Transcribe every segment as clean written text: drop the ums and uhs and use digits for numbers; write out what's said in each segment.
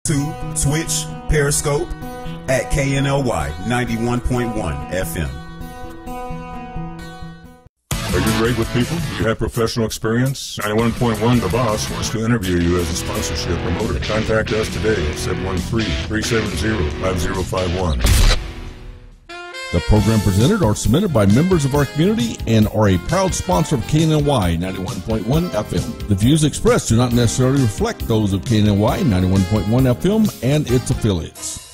YouTube, Twitch, Periscope at KNLY 91.1 FM. Are you great with people? Do you have professional experience? 91.1 The Boss wants to interview you as a sponsorship promoter. Contact us today at 713-370-5051. The program presented are submitted by members of our community and are a proud sponsor of KNLY 91.1 FM. The views expressed do not necessarily reflect those of KNLY 91.1 FM and its affiliates.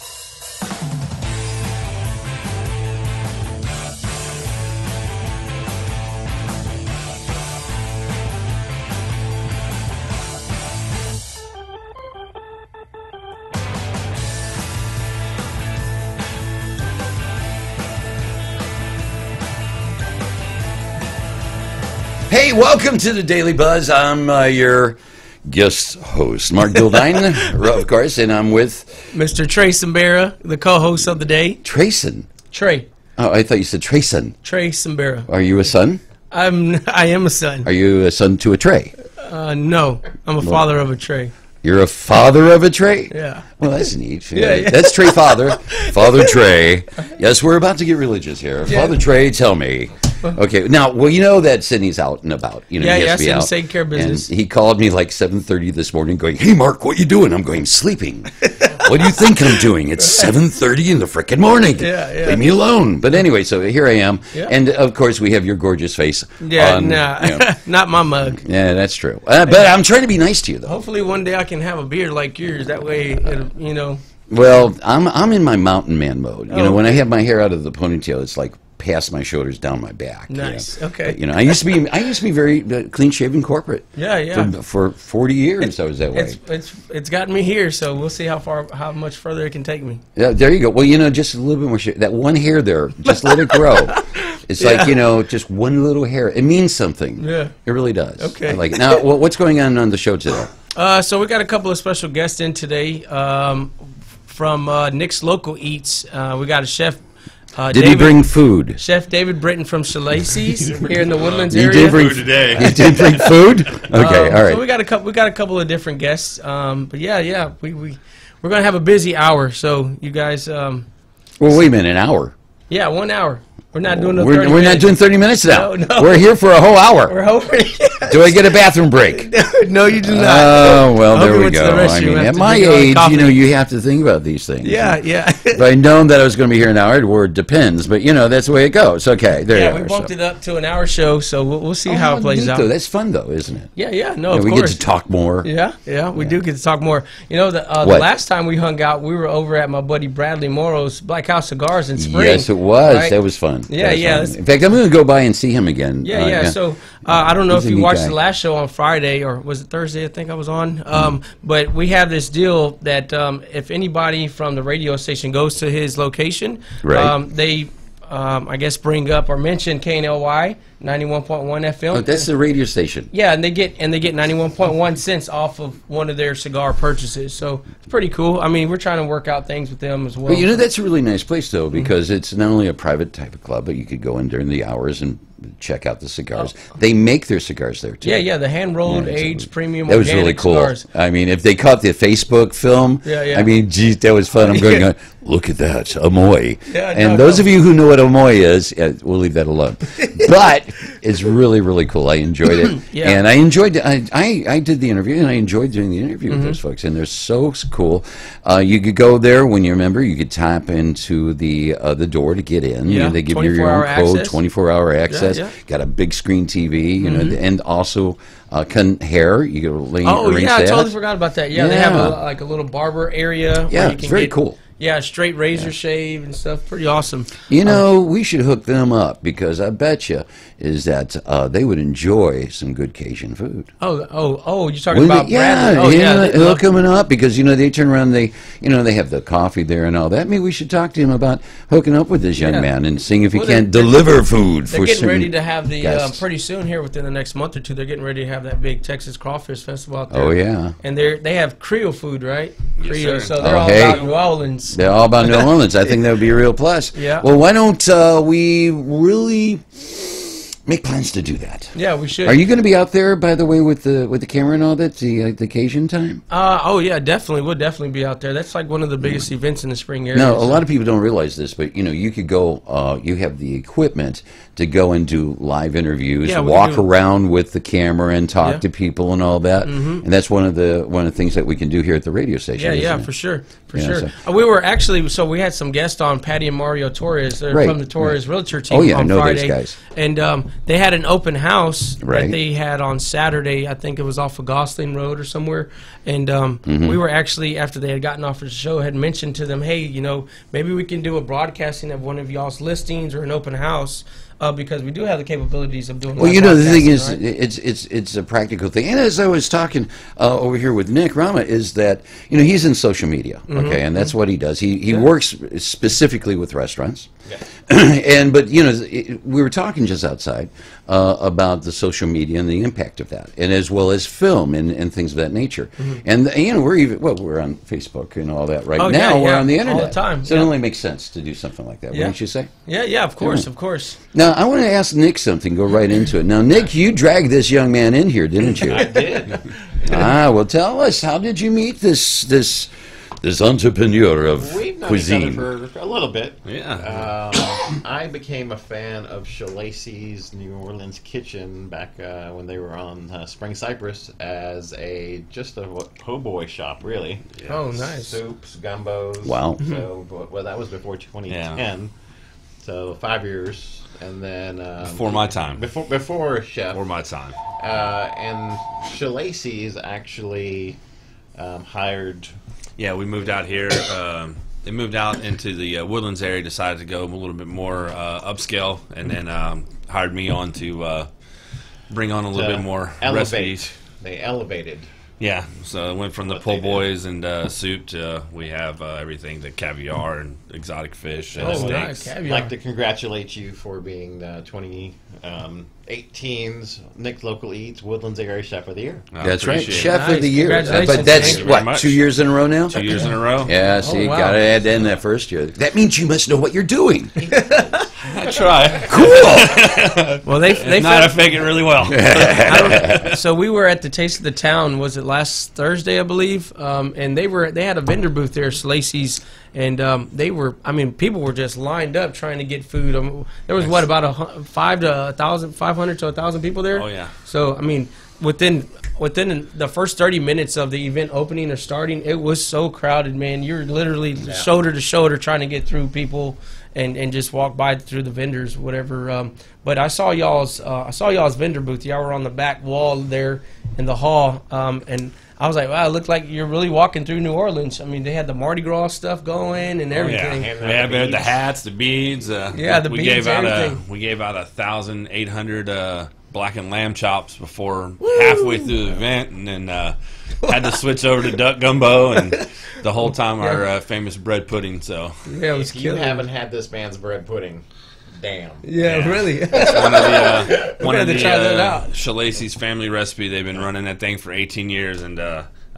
Hey, welcome to the Daily Buzz. I'm your guest host, Mark Dildine, of course, and I'm with Mr. Trey Simbera, the co-host of the day. Trayson. Trey. Oh, I thought you said Trayson. Trey Simbera. Are you a son? I am a son. Are you a son to a Trey? No, I'm a father of a Trey. You're a father of a Trey? Yeah. Well, that's neat. Yeah. That's Trey Father. Father Trey. Yes, we're about to get religious here. Yeah. Father Trey, tell me. Okay, now, well, you know that Sydney's out and about. You know, he has to be out. Sydney's taking care of business. And he called me like 7:30 this morning going, "Hey, Mark, what you doing?" I'm going, "Sleeping." "What do you think I'm doing? It's 7:30 in the frickin' morning. Yeah. Leave me alone." But anyway, so here I am. Yeah. And, of course, we have your gorgeous face. Yeah, on, nah, you know. not my mug. Yeah, that's true. But I'm trying to be nice to you, though. Hopefully one day I can have a beard like yours. That way, you know. Well, I'm in my mountain man mode. You know, when I okay. have my hair out of the ponytail, it's like past my shoulders, down my back. Nice. You know? Okay. But, you know, I used to be very clean-shaven corporate. Yeah. For 40 years, I was that way. It's gotten me here, so we'll see how much further it can take me. Yeah, there you go. Well, you know, just a little bit more. That one hair there, just let it grow. It's like, you know, just one little hair. It means something. Yeah. It really does. Okay. I like it. Now, what's going on the show today? So we got a couple of special guests in today from Nick's Local Eats. We got a chef. Did he bring food? Chef David Britton from Shalacy's here in the Woodlands He area. did bring food today. He did bring food. Okay, all right. So we got a couple of different guests. But yeah, we're gonna have a busy hour. So you guys. Well, wait a minute, an hour. Yeah, 1 hour. We're not doing no 30 We're minutes. not doing 30 minutes now. No. We're here for a whole hour. We're hoping. Do I get a bathroom break? No, you do not. Oh, well, there we went to the go. restroom I mean, after at my drinking all the age, coffee. you know, you have to think about these things. Yeah. If I'd known that I was going to be here an hour, the word depends. But, you know, that's the way it goes. Okay, there you Yeah, are. we bumped it up to an hour show, so we'll see how it plays out. That's fun, though, isn't it? Yeah, no, Yeah, of we course. get to talk more. Yeah, we do get to talk more. You know, the What? last time we hung out, we were over at my buddy Bradley Morrow's Black House Cigars in Spring. Yes, it was. right? That was fun. Yeah, That was yeah. fun. In fact, I'm going to go by and see him again. Yeah. So I don't know He's if a you neat watched guy. the last show on Friday or was it Thursday? I think I was on. But we have this deal that if anybody from the radio station goes to his location, Right. they I guess bring up or mention KNLY 91.1 FM. Oh, that's the radio station. Yeah, and they get 91.1 cents off of one of their cigar purchases. So it's pretty cool. I mean, we're trying to work out things with them as well. But you know, that's a really nice place, though, because it's not only a private type of club, but you could go in during the hours and check out the cigars. They make their cigars there, too. Yeah, the hand-rolled, Yeah, aged, premium That was organic really cool. cigars. I mean, if they caught the Facebook film, Yeah. I mean, geez, that was fun. I'm going, look at that, Amoy. Yeah, and no, those no. of you who know what Amoy is, we'll leave that alone. But it's really, really cool. I enjoyed it. Yeah. And I enjoyed it. I did the interview, and I enjoyed doing the interview with those folks. And they're so cool. You could go there when you're a member. You could tap into the door to get in. You Yeah, know, they give you your own 24-hour code, access. 24-hour access. Yeah. Got a big screen TV, you know, and also hair. You can arrange Yeah, I that. totally forgot about that. Yeah, they have Yeah. like a little barber area. Yeah, where you it's can very get, cool. Yeah, straight razor shave and stuff. Pretty awesome. You know, we should hook them up because I bet you is that they would enjoy some good Cajun food. Oh, you're talking about yeah, Bradley. Oh, yeah. hook them up because they turn around. They have the coffee there and all that. Maybe we should talk to him about hooking up with this young man and seeing if he can't deliver food They're for getting some ready to have the guests. pretty soon here within the next month or two. They're getting ready to have that big Texas Crawfish Festival out there. Oh yeah, and they have Creole food, right? Yes, Creole, sir. so they're all hey. about New Orleans. They're all about New Orleans. I think that would be a real plus. Yeah. Well, why don't we really make plans to do that. Yeah, we should. Are you going to be out there, by the way, with the camera and all that, the occasion time? Oh yeah, definitely. We'll definitely be out there. That's like one of the biggest events in the spring area. No, a lot of people don't realize this, but you could go. You have the equipment to go and do live interviews, Yeah, we walk can do- around with the camera and talk Yeah. to people and all that. And that's one of the things that we can do here at the radio station. Yeah, isn't it? for sure, for Yeah, sure. so- We were actually we had some guests on, Patty and Mario Torres. They're Right, from the Torres Realtor team. Oh, yeah, I on know those Friday. guys. And they had an open house Right. that they had on Saturday. I think it was off of Gosling Road or somewhere. And we were actually, after they had gotten off of the show, had mentioned to them, hey, maybe we can do a broadcasting of one of y'all's listings or an open house. Because we do have the capabilities of doing. Well, live the thing broadcasting, is, right? it's a practical thing. And as I was talking over here with Nick Rama, is that he's in social media, okay, and that's what he does. He works specifically with restaurants, but we were talking just outside about the social media and the impact of that, and as well as film and things of that nature. And we're on Facebook and all that right Oh, now. yeah, We're yeah, on the all internet, the time, so it yeah. only makes sense to do something like that. Yeah. Wouldn't you say? Yeah, of course, of course. Now, I want to ask Nick something. Go right into it. Now, Nick, you dragged this young man in here, didn't you? I did. Well, tell us, how did you meet this entrepreneur of We've known cuisine? each other for a little bit. Yeah. I became a fan of Shalacy's New Orleans Kitchen back when they were on Spring Cypress as just a po' boy shop, really. Oh, nice. Soups, gumbos. Wow. So, well, that was before 2010. Yeah. So 5 years, and then Before my time. Before chef. Before my time. And Shalacy's actually hired. Yeah, we moved out here. They moved out into the Woodlands area, decided to go a little bit more upscale, and then hired me on to bring on a little bit more recipes. They elevated. Yeah, so it went from the What po' they did. boys and soup to we have everything, the caviar and exotic fish and Oh, steaks. nice. I'd Caviar. like to congratulate you for being the 2018's Nick's Local Eats Woodlands Area Chef of the Year. I That's right, appreciate it. Chef Nice. of the Year. Congratulations. But that's, Thank you very what, much. 2 years in a row now? 2 years in a row. Yeah, see, wow. got to add in that first year. That means you must know what you're doing. I try. Cool. Well, they Not, I found, fake it really well. so we were at the Taste of the Town. Was it last Thursday, I believe? And they had a vendor booth there, Lacey's, and people were just lined up trying to get food. There was about 500 to 1,000 people there. Oh, yeah. So within the first 30 minutes of the event opening or starting, it was so crowded, man. You're literally shoulder to shoulder trying to get through people and just walk by through the vendors, whatever. But I saw y'all's vendor booth. Y'all were on the back wall there in the hall, and I was like, wow, it looked like you're really walking through New Orleans. I mean, they had the Mardi Gras stuff going and everything. Yeah, Handing we out had the the beads. hats, the beads. The we beads, gave out everything. we gave out 1,800 black and lamb chops before halfway through the event, and then had to switch over to duck gumbo, and the whole time our famous bread pudding. So Yeah, it was If you killing. haven't had this man's bread pudding, damn. Yeah, really. one of We're gonna the try that out. Shalacy's family recipe. They've been running that thing for 18 years, and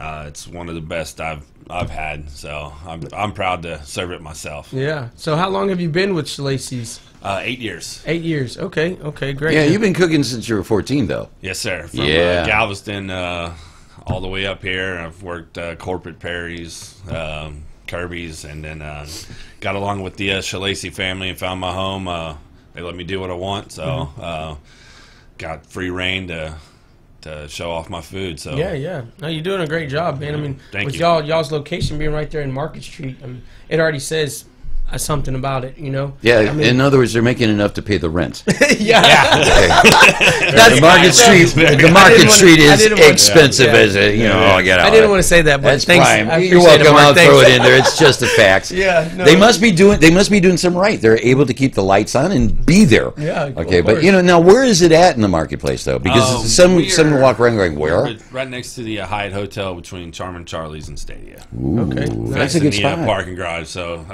it's one of the best I've had. So I'm proud to serve it myself. Yeah. So how long have you been with Lacey's? 8 years. 8 years. Okay, great. Yeah, you've been cooking since you were 14, though. Yes, sir. From Yeah. Galveston all the way up here. I've worked corporate Perry's, Kirby's, and then got along with the Shalacy family and found my home. They let me do what I want, so got free reign to show off my food. So Yeah. No, you're doing a great job, man. I mean, Thank with you. y'all's location being right there in Market Street, I mean, it already says something about it, you know. Yeah, I mean, in other words, they're making enough to pay the rent. yeah. The Market Street, the Market Street I is didn't want- expensive yeah. as a, get out. I didn't want to say that, but That's thanks. prime. I You're appreciate it, welcome. Mark. I'll Thanks. throw it in there. It's just a fact. Yeah, no. They must be doing some right. They're able to keep the lights on and be there. Yeah, of Okay, but course. now where is it at in the marketplace though? Because some walk around going, where? We're right next to the Hyatt Hotel between Charmin Charlie's and Stadia. Okay. Ooh, Nice. that's a in good the spot. parking garage. So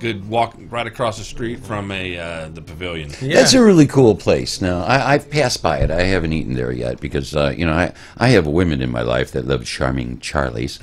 good walk right across the street from the pavilion. Yeah. That's a really cool place. Now, I've passed by it. I haven't eaten there yet because, I have women in my life that love charming Charlies.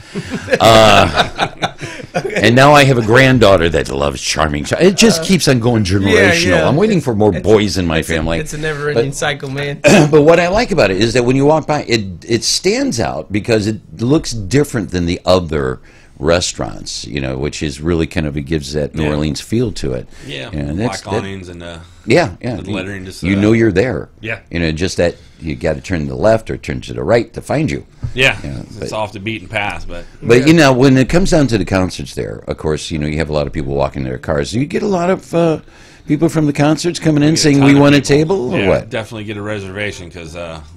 And now I have a granddaughter that loves charming. It just keeps on going generational. yeah. I'm waiting for more boys in my family. It's a never-ending cycle, man. But what I like about it is that when you walk by, it stands out because it looks different than the other restaurants, which is really kind of, it gives that New Orleans feel to it. Yeah, And black awnings and yeah. the lettering. Just, You're there. Yeah. Just that you got to turn to the left or turn to the right to find you. Yeah, but- it's off the beaten path, but But when it comes down to the concerts there, of course, you have a lot of people walking their cars. Do you get a lot of people from the concerts coming in saying we want a table or yeah, what? definitely get a reservation because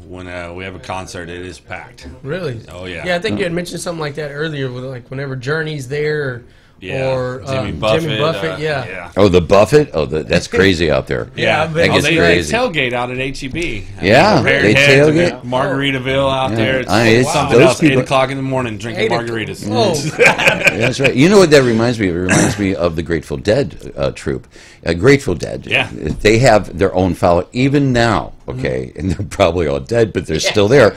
when we have a concert, it is packed. Really? Oh yeah. Yeah, I think you had mentioned something like that earlier, with like whenever Journey's there, or Jimmy Buffett. yeah. Oh, the Buffett? Oh, that's crazy out there. Yeah, that but gets they crazy. tailgate out at HEB. Yeah, they tailgate. Margaritaville out there. It's, It's something those else. people- 8 o'clock in the morning drinking margaritas. Oh, That's right. You know what that reminds me of? It reminds me of the Grateful Dead troupe. Grateful Dead. Yeah. They have their own follow even now. Okay, and they're probably all dead, but they're still there.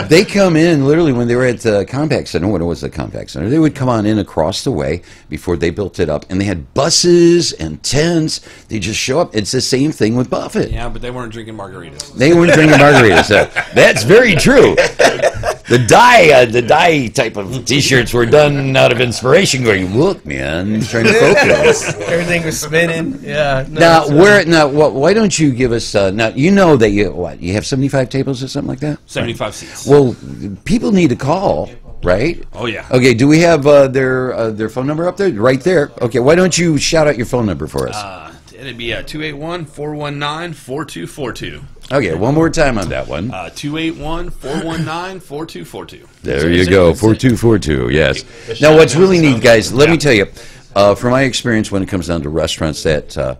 They come in literally when they were at the Compact Center. When it was the Compact Center, they would come on in across the way before they built it up, and they had buses and tents. They just show up. It's the same thing with Buffett. Yeah, but they weren't drinking margaritas. They weren't drinking margaritas. That's very true. The dye type of T-shirts were done out of inspiration. Going, look, man, trying to focus. everything was spinning. Yeah. Why don't you give us? Now that you have 75 tables or something like that. 75 seats. Well, people need to call, right? Oh yeah. Okay. Do we have their phone number up there? Right there. Okay. Why don't you shout out your phone number for us? It'd be 281-419-4242. Okay. One more time on that one. 281-419-4242. There you go, 4242, yes. Now, what's really neat, guys, let me tell you, from my experience when it comes down to restaurants that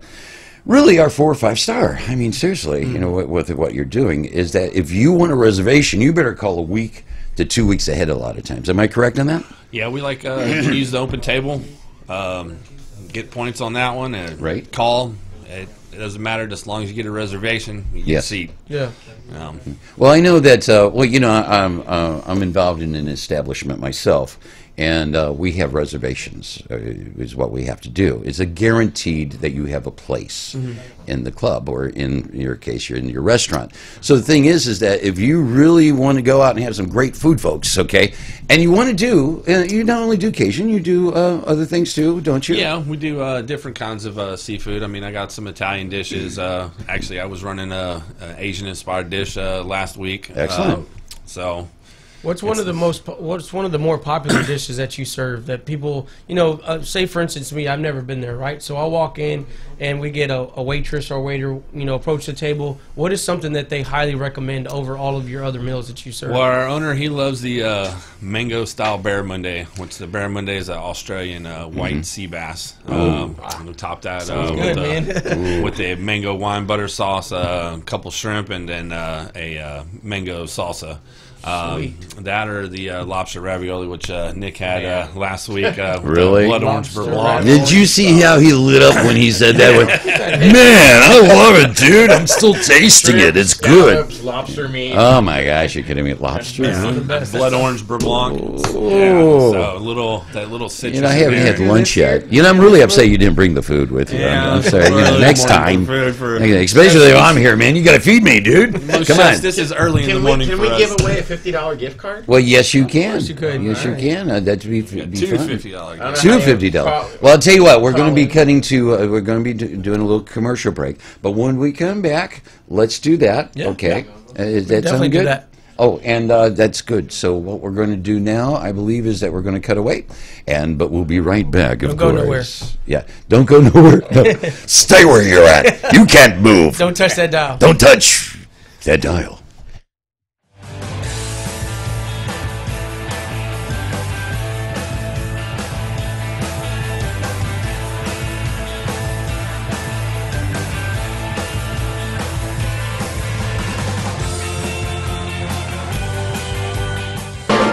really are 4 or 5 star, I mean, seriously, with what you're doing, is that if you want a reservation, you better call a week to 2 weeks ahead a lot of times. Am I correct on that? Yeah, we like to use the open table, get points on that one, and Right. call. It doesn't matter, just as long as you get a reservation, you get Yes. a seat. Yeah. Well, I know that, I'm involved in an establishment myself, and we have reservations, is what we have to do. It's a guaranteed that you have a place in the club, or in your case, you're in your restaurant. So the thing is that if you really want to go out and have some great food, folks, okay, and you want to do, you not only do Cajun, you do other things too, don't you? Yeah, we do different kinds of seafood. I mean, I got some Italian dishes. Actually, I was running an Asian-inspired dish last week. Excellent. What's one of the more popular dishes that you serve that people, say for instance me, I've never been there, right? So I'll walk in and we get a waitress or waiter, approach the table. What is something that they highly recommend over all of your other meals that you serve? Well, our owner, he loves the mango style barramundi, which the barramundi is an Australian white sea bass. We top that with the mango wine butter sauce, a couple shrimp, and then a mango salsa. That or the lobster ravioli, which Nick had last week. Really? Blood orange bourguignon. Did you see how he lit up when he said that? Man, I love it, dude. I'm still tasting it. It's good. Scallops, lobster meat. Oh my gosh, you're kidding me? Lobster? Blood orange bourguignon. Oh. Yeah, so that little citrus. I haven't had lunch yet. I'm really upset you didn't bring the food with you. Yeah. I'm sorry. Next time. For Especially if I'm here, man. You got to feed me, dude. Come on. This is early in the Can morning we for us. give away a $50 gift card? Well, yes, you can. course you could. Yes, you can. That'd be Two fun. $50 Two $50. Well, I'll tell you what. We're going to be cutting to. We're going to be doing a little commercial break. But when we come back, let's do that. Yeah. Okay. Is that Definitely sound do good? that. Oh, and that's good. So what we're going to do now, I believe, is that we're going to cut away, but we'll be right back. Of Don't go course. nowhere. Yeah. Don't go nowhere. No. Stay where you're at. You can't move. Don't touch that dial. Don't touch that dial.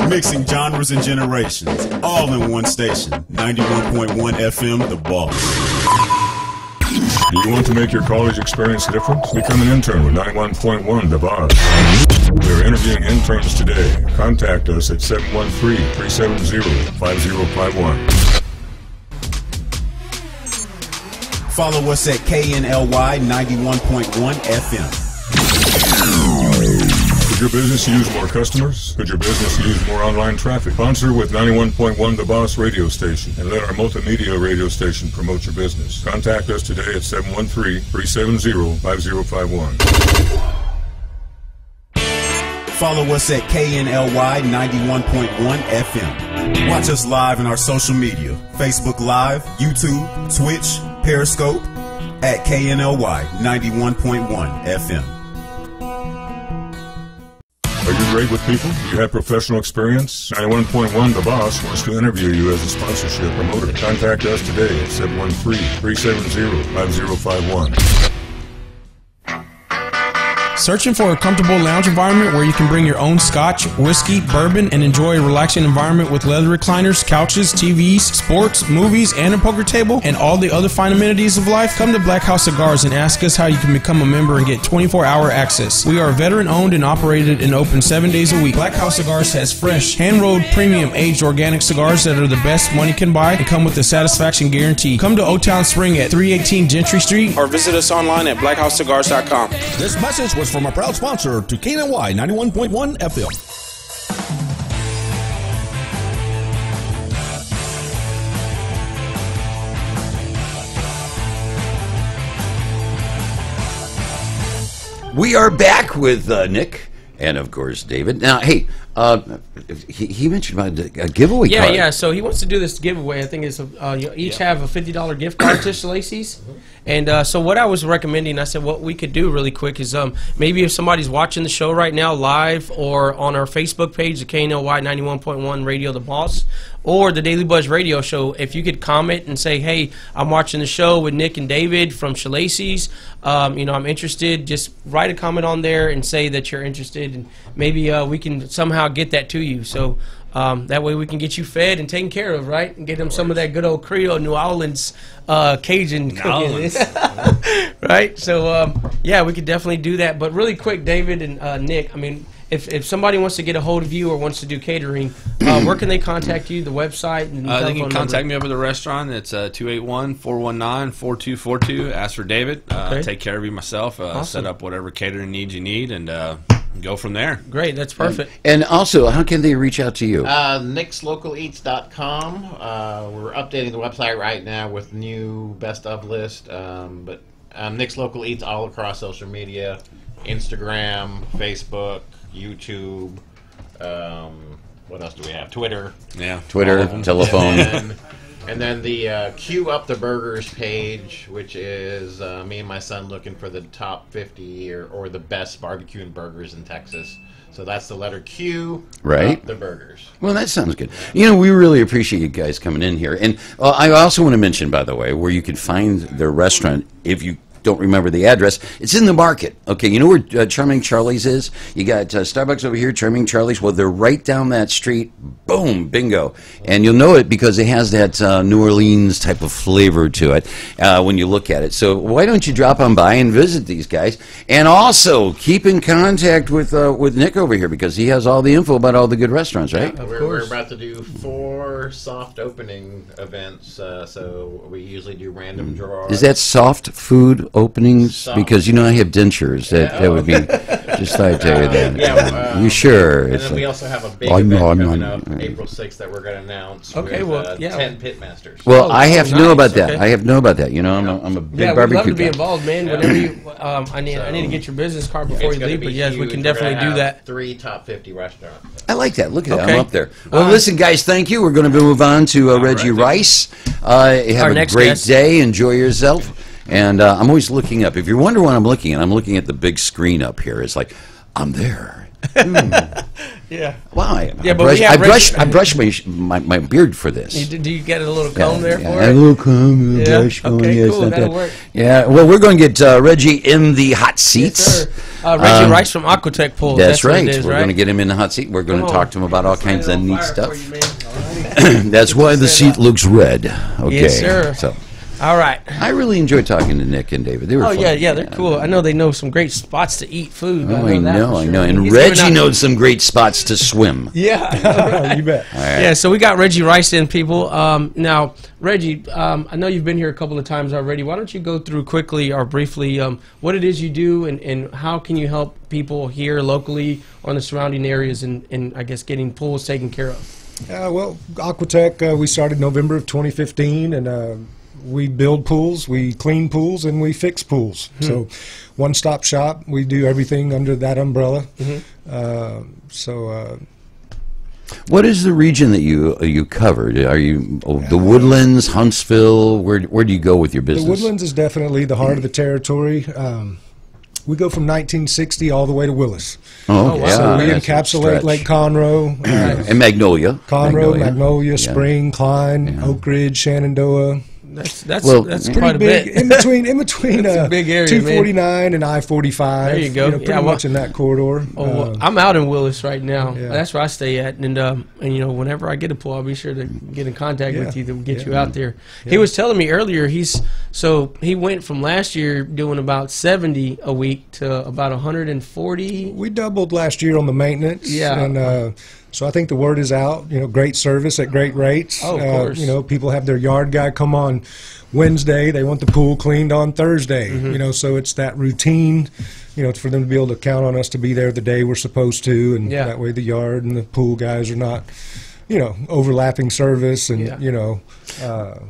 Mixing genres and generations, all in one station. 91.1 FM, The Boss. Do you want to make your college experience different? Become an intern with 91.1 The Boss. We're interviewing interns today. Contact us at 713-370-5051. Follow us at KNLY 91.1 FM. Could your business use more customers? Could your business use more online traffic? Sponsor with 91.1 The Boss radio station and let our multimedia radio station promote your business. Contact us today at 713-370-5051. Follow us at KNLY 91.1 FM. Watch us live on our social media, Facebook Live, YouTube, Twitch, Periscope, at KNLY 91.1 FM. Are you great with people? Do you have professional experience? 91.1 The Boss wants to interview you as a sponsorship promoter. Contact us today at 713-370-5051. Searching for a comfortable lounge environment where you can bring your own scotch, whiskey, bourbon, and enjoy a relaxing environment with leather recliners, couches, TVs, sports, movies, and a poker table, and all the other fine amenities of life? Come to Black House Cigars and ask us how you can become a member and get 24-hour access. We are veteran-owned and operated and open 7 days a week. Black House Cigars has fresh, hand-rolled, premium, aged organic cigars that are the best money can buy and come with the satisfaction guarantee. Come to Old Town Spring at 318 Gentry Street or visit us online at blackhousecigars.com. This message was from a proud sponsor to KNLY 91.1 FM. We are back with Nick and, of course, David. Now, hey, he mentioned about a giveaway card. Yeah. So he wants to do this giveaway. I think it's you each have a $50 gift card to Shalacy's. And so what I was recommending, I said what we could do really quick is maybe if somebody's watching the show right now live or on our Facebook page, the KNLY 91.1 Radio The Boss, or the Daily Buzz Radio Show, if you could comment and say, hey, I'm watching the show with Nick and David from Shalacy's, I'm interested, just write a comment on there and say that you're interested, and maybe we can somehow get that to you. So that way we can get you fed and taken care of, right? And get them some of that good old Creole New Orleans Cajun cooking. Right? So, yeah, we could definitely do that. But really quick, David and Nick, I mean, if somebody wants to get a hold of you or wants to do catering, where can they contact you, the website? And they can contact me over the restaurant. It's 281-419-4242. Ask for David. Take care of you myself. Awesome. Set up whatever catering needs you need, and go from there. Great, that's perfect. And also, how can they reach out to you? NicksLocalEats.com. We're updating the website right now with new best of list. But Nick's Local Eats all across social media: Instagram, Facebook, YouTube. What else do we have? Twitter. Yeah. Twitter, telephone. And then the Queue Up the Burgers page, which is me and my son looking for the top 50 or the best barbecue and burgers in Texas. So that's the letter Q. Right. Up the burgers. Well, that sounds good. We really appreciate you guys coming in here. And I also want to mention, by the way, where you can find their restaurant if you don't remember the address. It's in the market. Okay, you know where Charming Charlie's is? You got Starbucks over here, Charming Charlie's. Well, they're right down that street. Boom, bingo. And you'll know it because it has that New Orleans type of flavor to it when you look at it. So why don't you drop on by and visit these guys? And also keep in contact with Nick over here because he has all the info about all the good restaurants, right? Yeah, we're about to do 4 soft opening events. So we usually do random draws. Is that soft food openings? Soft. Because I have dentures. That would be just thought I'd tell you that. You sure? And then we also have a big event coming up April 6th that we're going to announce. Okay, with, 10 pitmasters. Well, I have to know about that. Okay. I have to know about that. I'm a big barbecue we'd love to be guy. involved, man. Whenever you, I need to get your business card before you leave. But yes, we can definitely do that. 3 top 50 restaurants. I like that. Look at that. Okay. I'm up there. Well, listen, guys, thank you. We're going to move on to Reggie Rice. Have a great day. Enjoy yourself. And I'm always looking up. If you wonder what I'm looking at the big screen up here. It's like, I'm there. Yeah. Wow. Yeah, I brushed my beard for this. Do you get a little comb there for a it? little comb, Yeah. brush going. Okay, Yeah, cool. it's not That'll that. work. Yeah. Well, we're going to get Reggie in the hot seats. Yes, sir. Reggie Rice from Aquatech Pool. That's what right. it is, We're right? going to get him in the hot seat. We're going to talk to him about all kinds of neat stuff. You, That's why the seat looks red. Okay. Yes, sir. So, All right. I really enjoyed talking to Nick and David. They were fun. Yeah, they're cool. I know they know some great spots to eat food. Oh, I know. And He's Reggie giving out- knows some great spots to swim. Yeah, You bet. yeah. So we got Reggie Rice in, people. Now, Reggie, I know you've been here a couple of times already. Why don't you go through quickly or briefly what it is you do and how can you help people here locally or in the surrounding areas and I guess getting pools taken care of? Well, Aquatech, we started November of 2015, and we build pools, we clean pools, and we fix pools. So, one-stop shop. We do everything under that umbrella. What is the region that you covered? Are you the Woodlands, Huntsville? Where do you go with your business? The Woodlands is definitely the heart of the territory. We go from 1960 all the way to Willis. Oh, wow. yeah. So we That's a encapsulate stretch. Lake Conroe, And Magnolia. Magnolia, Yeah. Spring, Klein, Oak Ridge, Shenandoah. That's Well, that's pretty quite a Big bit. in between That's a big area, 249 and I-45. There you go. Pretty Yeah, well- much in that corridor. Oh, well, I'm out in Willis right now. Yeah. That's where I stay at, and you know, whenever I get a pool, I'll be sure to get in contact with you to get you out there. He was telling me earlier he went from last year doing about 70 a week to about 140. We doubled last year on the maintenance. Yeah. And so I think the word is out. You know, great service at great rates. Oh, of course. You know, people have their yard guy come on Wednesday. They want the pool cleaned on Thursday. You know, so it's that routine. You know, for them to be able to count on us to be there the day we're supposed to, and Yeah. that way the yard and the pool guys are not, you know, overlapping service, and Yeah. you know.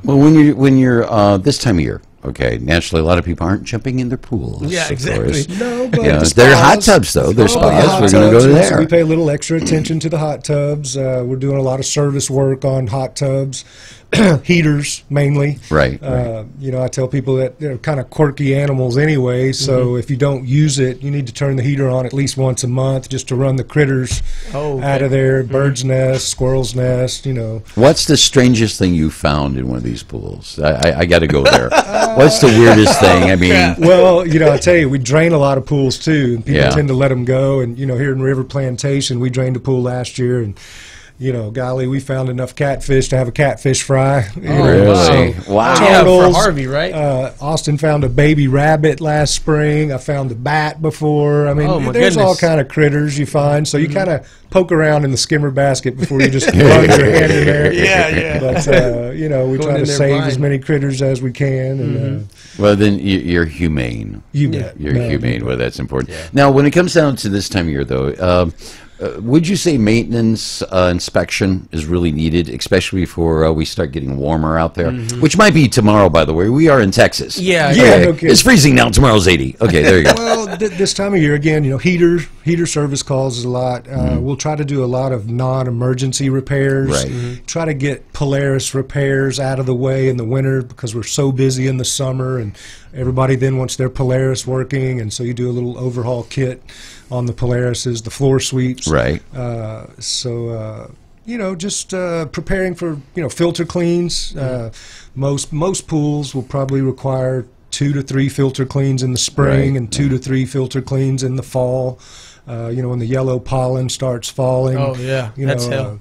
Well, when you're this time of year, okay, naturally a lot of people aren't jumping in their pools. Yeah, of exactly. course. No, but Yeah, the they're spas- hot tubs though. They're Oh, spas. hot We're going to go tubs, to and so there. we pay a little extra attention to the hot tubs. We're doing a lot of service work on hot tubs, heaters mainly. Right. You know, I tell people that they're kind of quirky animals anyway, so if you don't use it, you need to turn the heater on at least once a month just to run the critters Oh, okay. out of there. Bird's nest, squirrel's nest, you know. What's the strangest thing you found in one of these pools? I got to go there. What's the weirdest thing? I mean, Well, you know, I tell you, we drain a lot of pools too, and people Yeah. tend to let them go. And you know, here in River Plantation, we drained a pool last year, and you know, golly, we found enough catfish to have a catfish fry. You know, Really? so- Wow. Yeah, for Turtles. Harvey, right? Austin found a baby rabbit last spring. I found a bat before. I mean, Oh, my there's all goodness. kind of critters you find. So you kind of poke around in the skimmer basket before you just plunge your hand in there. Yeah. But you know, we Going try in to there save blind. as many critters as we can, and well, then you're humane. you bet. You're No, humane. Well, that's important. Now, when it comes down to this time of year, though, would you say maintenance inspection is really needed, especially before we start getting warmer out there? Which might be tomorrow, by the way. We are in Texas. Yeah, Yeah, Okay. no kidding. It's freezing now. Tomorrow's 80. Okay, there you go. Well, this time of year, again, you know, heater service calls a lot. We'll try to do a lot of non-emergency repairs. Right. Try to get Polaris repairs out of the way in the winter because we're so busy in the summer, and everybody then wants their Polaris working, and so you do a little overhaul kit on the Polarises, the floor sweeps. Right. You know, just preparing for, you know, filter cleans. Most pools will probably require 2 to 3 filter cleans in the spring, Right. and 2 to 3 filter cleans in the fall. You know, when the yellow pollen starts falling. Oh, yeah. You That's know, hell.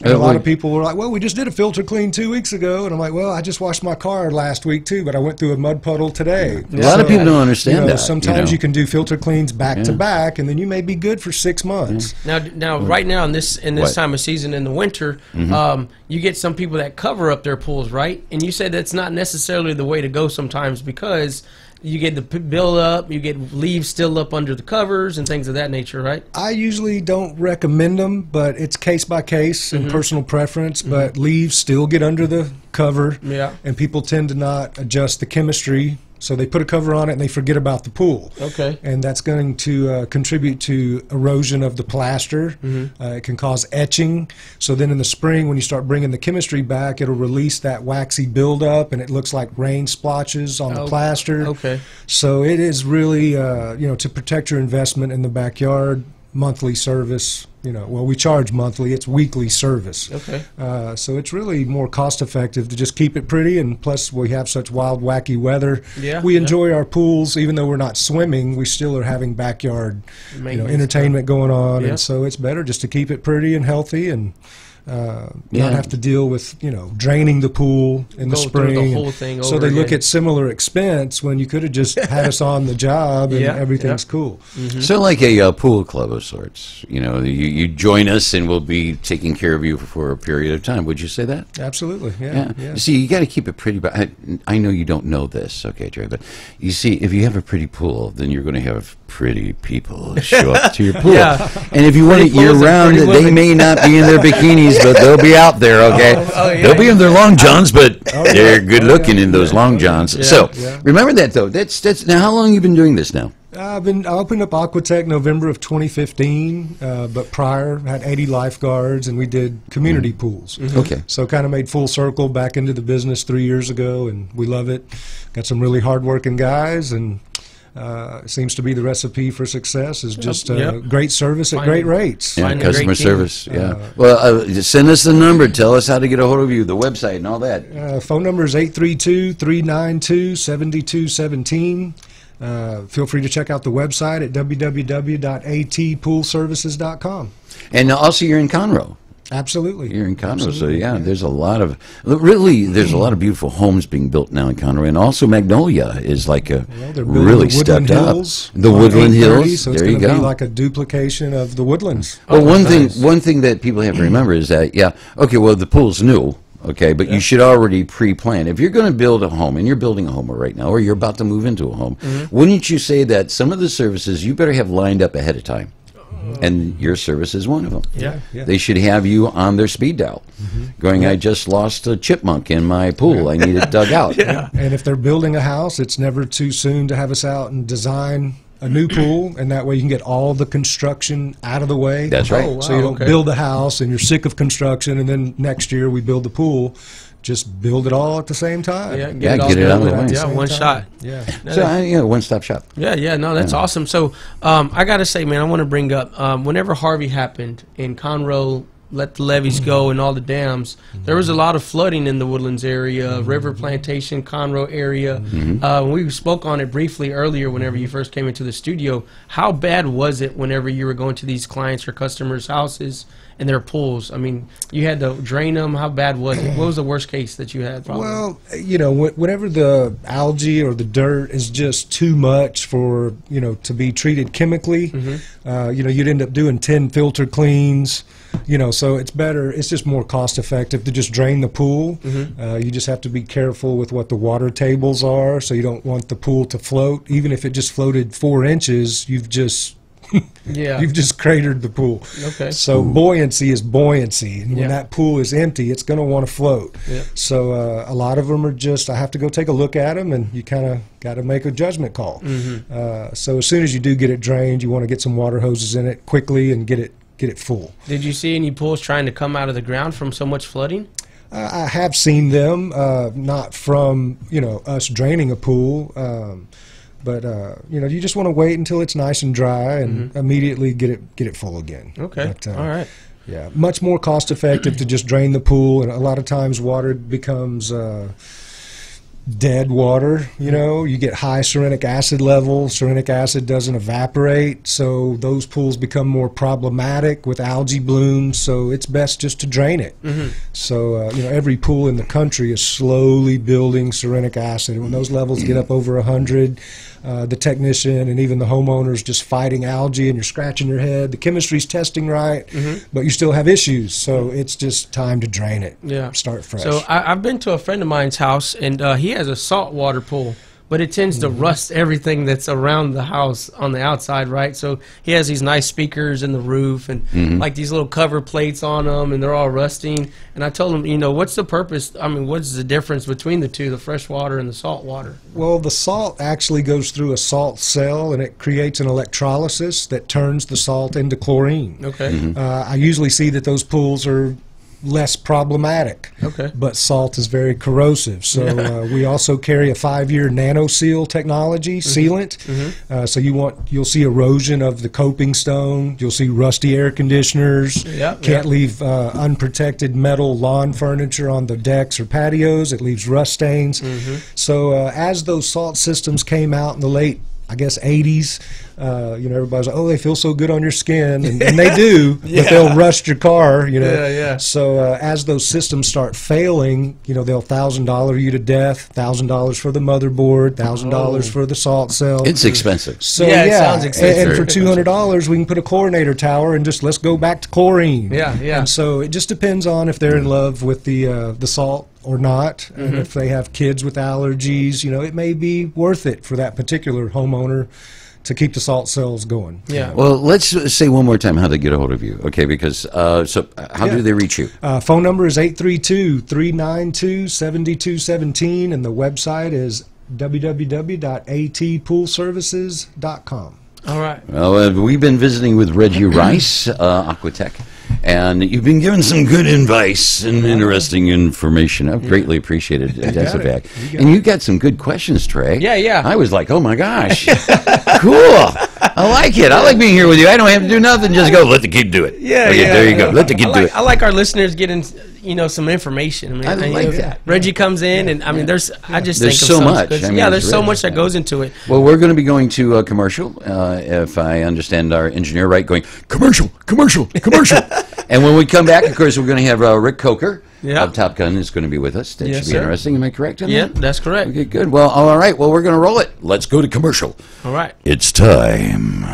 and a lot of people were like, well, we just did a filter clean 2 weeks ago. And I'm like, well, I just washed my car last week too, but I went through a mud puddle today. A lot of people don't understand you know, that. Sometimes you, know. can do filter cleans back to back, and then you may be good for 6 months. Now, right now in this What? time of season in the winter, you get some people that cover up their pools, right? And you said that's not necessarily the way to go sometimes because you get the build up, you get leaves still up under the covers and things of that nature, right? I usually don't recommend them, but it's case by case and personal preference. But leaves still get under the cover, Yeah. and people tend to not adjust the chemistry. So they put a cover on it and they forget about the pool. Okay. And that's going to contribute to erosion of the plaster. It can cause etching. So then in the spring, when you start bringing the chemistry back, it'll release that waxy buildup, and it looks like rain splotches on the plaster. Okay. So it is really, you know, to protect your investment in the backyard, monthly service. You know, well, we charge monthly. It's weekly service. Okay. So it's really more cost effective to just keep it pretty, and plus we have such wild, wacky weather. Yeah, We yeah. enjoy our pools, even though we're not swimming. We still are having backyard, you know, Maintenance. entertainment going on, Yeah. and so it's better just to keep it pretty and healthy, and not have to deal with draining the pool in the Go through spring. the whole thing so over they look again. at similar expense when you could have just had us on the job and Yeah, everything's yeah. cool. So like a pool club of sorts. You join us and we'll be taking care of you for a period of time. Would you say that? Absolutely, Yeah. yeah. See, you got to keep it pretty. I know you don't know this, okay, Trey, but you see, if you have a pretty pool, then you're going to have pretty people show up to your pool. Yeah. And if you want it Pretty pools and year-round, pretty they women. may not be in their bikinis, but they'll be out there, okay? Oh, yeah. They'll be in their long johns, but they're good-looking in those long johns. Yeah. So, Yeah. remember that, though. That's now, how long have you been doing this now? I opened up Aquatech November of 2015, but prior had 80 lifeguards and we did community pools. Okay. So kind of made full circle back into the business 3 years ago, and we love it. Got some really hardworking guys, and it seems to be the recipe for success is just Yep. great service at great rates. Yeah, Find a great customer team. service. Yeah. Well, just send us the number. Tell us how to get a hold of you, the website, and all that. Phone number is 832-392-7217. Feel free to check out the website at www.atpoolservices.com. And also, you're in Conroe. Absolutely. You're in Conroe, so Absolutely, yeah, there's a lot of beautiful homes being built now in Conroe, and also Magnolia is like They're building really the Woodland stepped up. Hills The on Woodland 830, Hills, so it's there you gonna be go. like a duplication of the Woodlands. Well, one nice. thing that people have to remember is that the pool's new. Okay, but you should already pre-plan. If you're going to build a home, and you're building a home right now, or you're about to move into a home, wouldn't you say that some of the services you better have lined up ahead of time? And your service is one of them. Yeah. They should have you on their speed dial, going, I just lost a chipmunk in my pool. I need it dug out. And if they're building a house, it's never too soon to have us out and design a new pool, and that way you can get all the construction out of the way. That's right. Oh, wow. So you don't okay. build a house and you're sick of construction, and then next year we build the pool. Just build it all at the same time. Yeah, Yeah, all get it out of the done. way. Yeah, one shot. Yeah. So, one-stop shop. Yeah, no, that's awesome. So, I gotta say, man, I want to bring up whenever Harvey happened and Conroe let the levees go and all the dams, there was a lot of flooding in the Woodlands area, River Plantation, Conroe area. We spoke on it briefly earlier whenever you first came into the studio. How bad was it whenever you were going to these clients or customers' houses and their pools? I mean, you had to drain them. How bad was it? What was the worst case that you had? Probably? Well, whenever the algae or the dirt is just too much for, to be treated chemically, you'd end up doing 10 filter cleans. So it's better. It's just more cost effective to just drain the pool. You just have to be careful with what the water tables are, so you don't want the pool to float. Even if it just floated 4 inches, you've just you've just cratered the pool. Okay. So buoyancy is buoyancy, and when that pool is empty, it's going to want to float. Yeah. So a lot of them are just, I have to go take a look at them, and you kind of got to make a judgment call. So as soon as you do get it drained, you want to get some water hoses in it quickly and get it full. Did you see any pools trying to come out of the ground from so much flooding? I have seen them, not from us draining a pool, but you just want to wait until it's nice and dry and immediately get it full again. Okay, But, all right. Yeah, much more cost effective to just drain the pool, and a lot of times water becomes dead water. You get high serenic acid levels. Serenic acid doesn't evaporate, so those pools become more problematic with algae blooms. So it's best just to drain it. So every pool in the country is slowly building serenic acid. When those levels get up over 100, the technician and even the homeowners just fighting algae, and you're scratching your head. The chemistry's testing right, but you still have issues. So it's just time to drain it. Yeah. Start fresh. So I've been to a friend of mine's house, and he has a saltwater pool, but it tends to rust everything that's around the house on the outside, right? So he has these nice speakers in the roof and like these little cover plates on them, and they're all rusting. And I told him, what's the purpose? I mean, what's the difference between the two, the fresh water and the salt water? Well, the salt actually goes through a salt cell, and it creates an electrolysis that turns the salt into chlorine. Okay. I usually see that those pools are less problematic. Okay. But salt is very corrosive. So we also carry a 5-year nano seal technology sealant. So you'll see erosion of the coping stone. You'll see rusty air conditioners. Can't leave unprotected metal lawn furniture on the decks or patios. It leaves rust stains. So as those salt systems came out in the late I guess 80s. Everybody's like, oh, they feel so good on your skin, and they do, but they'll rust your car. So as those systems start failing, they'll $1,000 you to death, $1,000 for the motherboard, $1,000 for the salt cell. It's expensive. So it sounds expensive. And for $200 we can put a chlorinator tower and just let's go back to chlorine. And so it just depends on if they're in love with the salt or not, and if they have kids with allergies, it may be worth it for that particular homeowner to keep the salt cells going. Well, let's say one more time how they get a hold of you, okay? Because how do they reach you? Phone number is 832-392-7217, and the website is www.atpoolservices.com. All right. Well, we've been visiting with Reggie Rice, Aquatech, and you've been given some good advice and interesting information. I've greatly appreciated it. That's a fact. And you got some good questions, Trey. Yeah. I was like, oh my gosh, cool. I like it. I like being here with you. I don't have to do nothing. Just go. Let the kid do it. There you go. Let the kid do it. I like our listeners getting some information. I like that. Reggie comes in, and there's so much. There's so much that goes into it. Well, we're going to be going to a commercial, if I understand our engineer right, going commercial. And when we come back, of course, we're going to have Rick Coker of Top Gun is going to be with us. That should be interesting. Am I correct on that? That's correct. Okay, good. Well, all right. Well, we're going to roll it. Let's go to commercial. All right. It's time.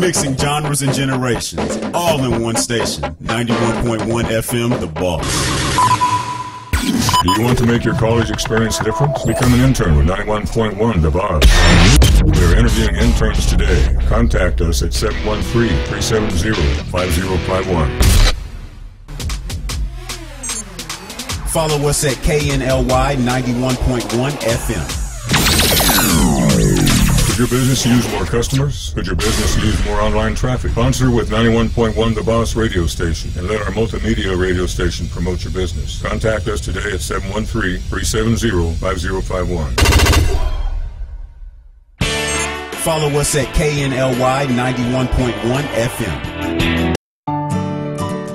Mixing genres and generations, all in one station. 91.1 FM, The Boss. Do you want to make your college experience different? Become an intern with 91.1 The Boss. We are interviewing interns today. Contact us at 713-370-5051. Follow us at KNLY 91.1 FM. Could your business use more customers? Could your business use more online traffic? Sponsor with 91.1 The Boss radio station and let our multimedia radio station promote your business. Contact us today at 713-370-5051. Follow us at KNLY 91.1 FM.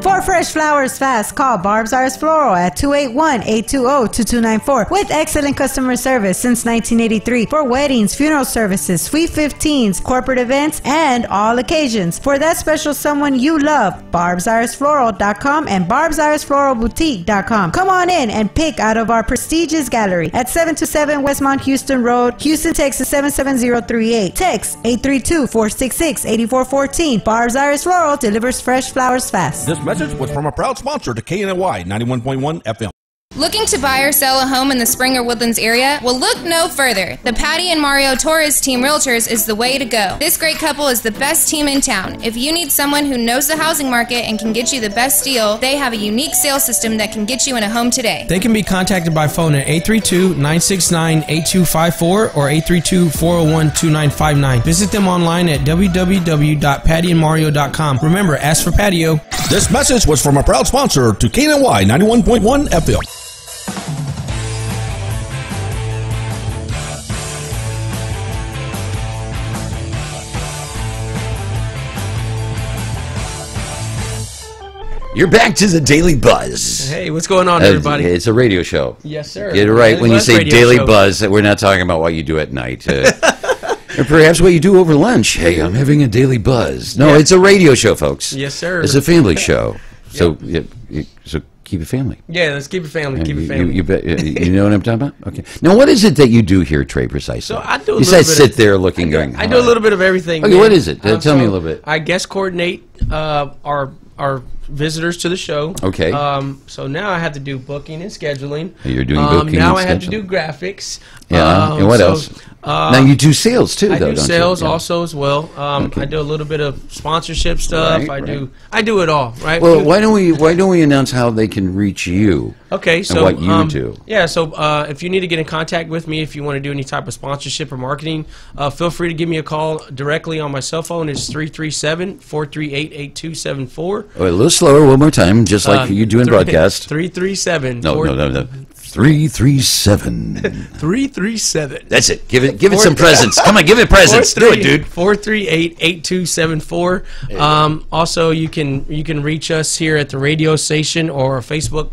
For fresh flowers fast, call Barb's Iris Floral at 281-820-2294 with excellent customer service since 1983 for weddings, funeral services, sweet 15s, corporate events, and all occasions. For that special someone you love, barbsirisfloral.com and barbsirisfloralboutique.com. Come on in and pick out of our prestigious gallery at 727 Westmount Houston Road, Houston, Texas 77038. Text 832-466-8414. Barb's Iris Floral delivers fresh flowers fast. This message was from a proud sponsor to KNLY 91.1 FM. Looking to buy or sell a home in the Springer Woodlands area? Well, look no further. The Patty and Mario Torres Team Realtors is the way to go. This great couple is the best team in town. If you need someone who knows the housing market and can get you the best deal, they have a unique sales system that can get you in a home today. They can be contacted by phone at 832-969-8254 or 832-401-2959. Visit them online at www.pattyandmario.com. Remember, ask for patio. This message was from a proud sponsor to KNLY 91.1 FM. You're back to the Daily Buzz. Hey, what's going on, everybody? It's a radio show. Yes, sir. Get it right. When you say Daily Buzz, we're not talking about what you do at night. Or perhaps what you do over lunch. Hey, I'm having a Daily Buzz. No, it's a radio show, folks. Yes, sir. It's a family show. So, so keep it family. Yeah, let's keep it family. Keep it family. You know what I'm talking about? Okay. Now, what is it that you do here, Trey, precisely? So I do. You said sit there looking, going. I do a little bit of everything. Okay, what is it? Tell me a little bit. I guest coordinate our visitors to the show. Okay. So now I have to do booking and scheduling. You're doing booking now and I have scheduling. to do graphics. Yeah. And what else? Now you do sales too, though, I do don't sales you? Yeah. also as well. I do a little bit of sponsorship stuff. I do it all. Right. Well, why don't we announce how they can reach you? Okay. So and what you do. Yeah. So if you need to get in contact with me, if you want to do any type of sponsorship or marketing, feel free to give me a call directly on my cell phone. It's 337-438-8274. A little slower, one more time, just like you do in broadcast. 337. No. 337. 337. That's it. Give it some presents. Come on, give it presents. Do it, dude. 438-8274. Also, you can reach us here at the radio station or Facebook.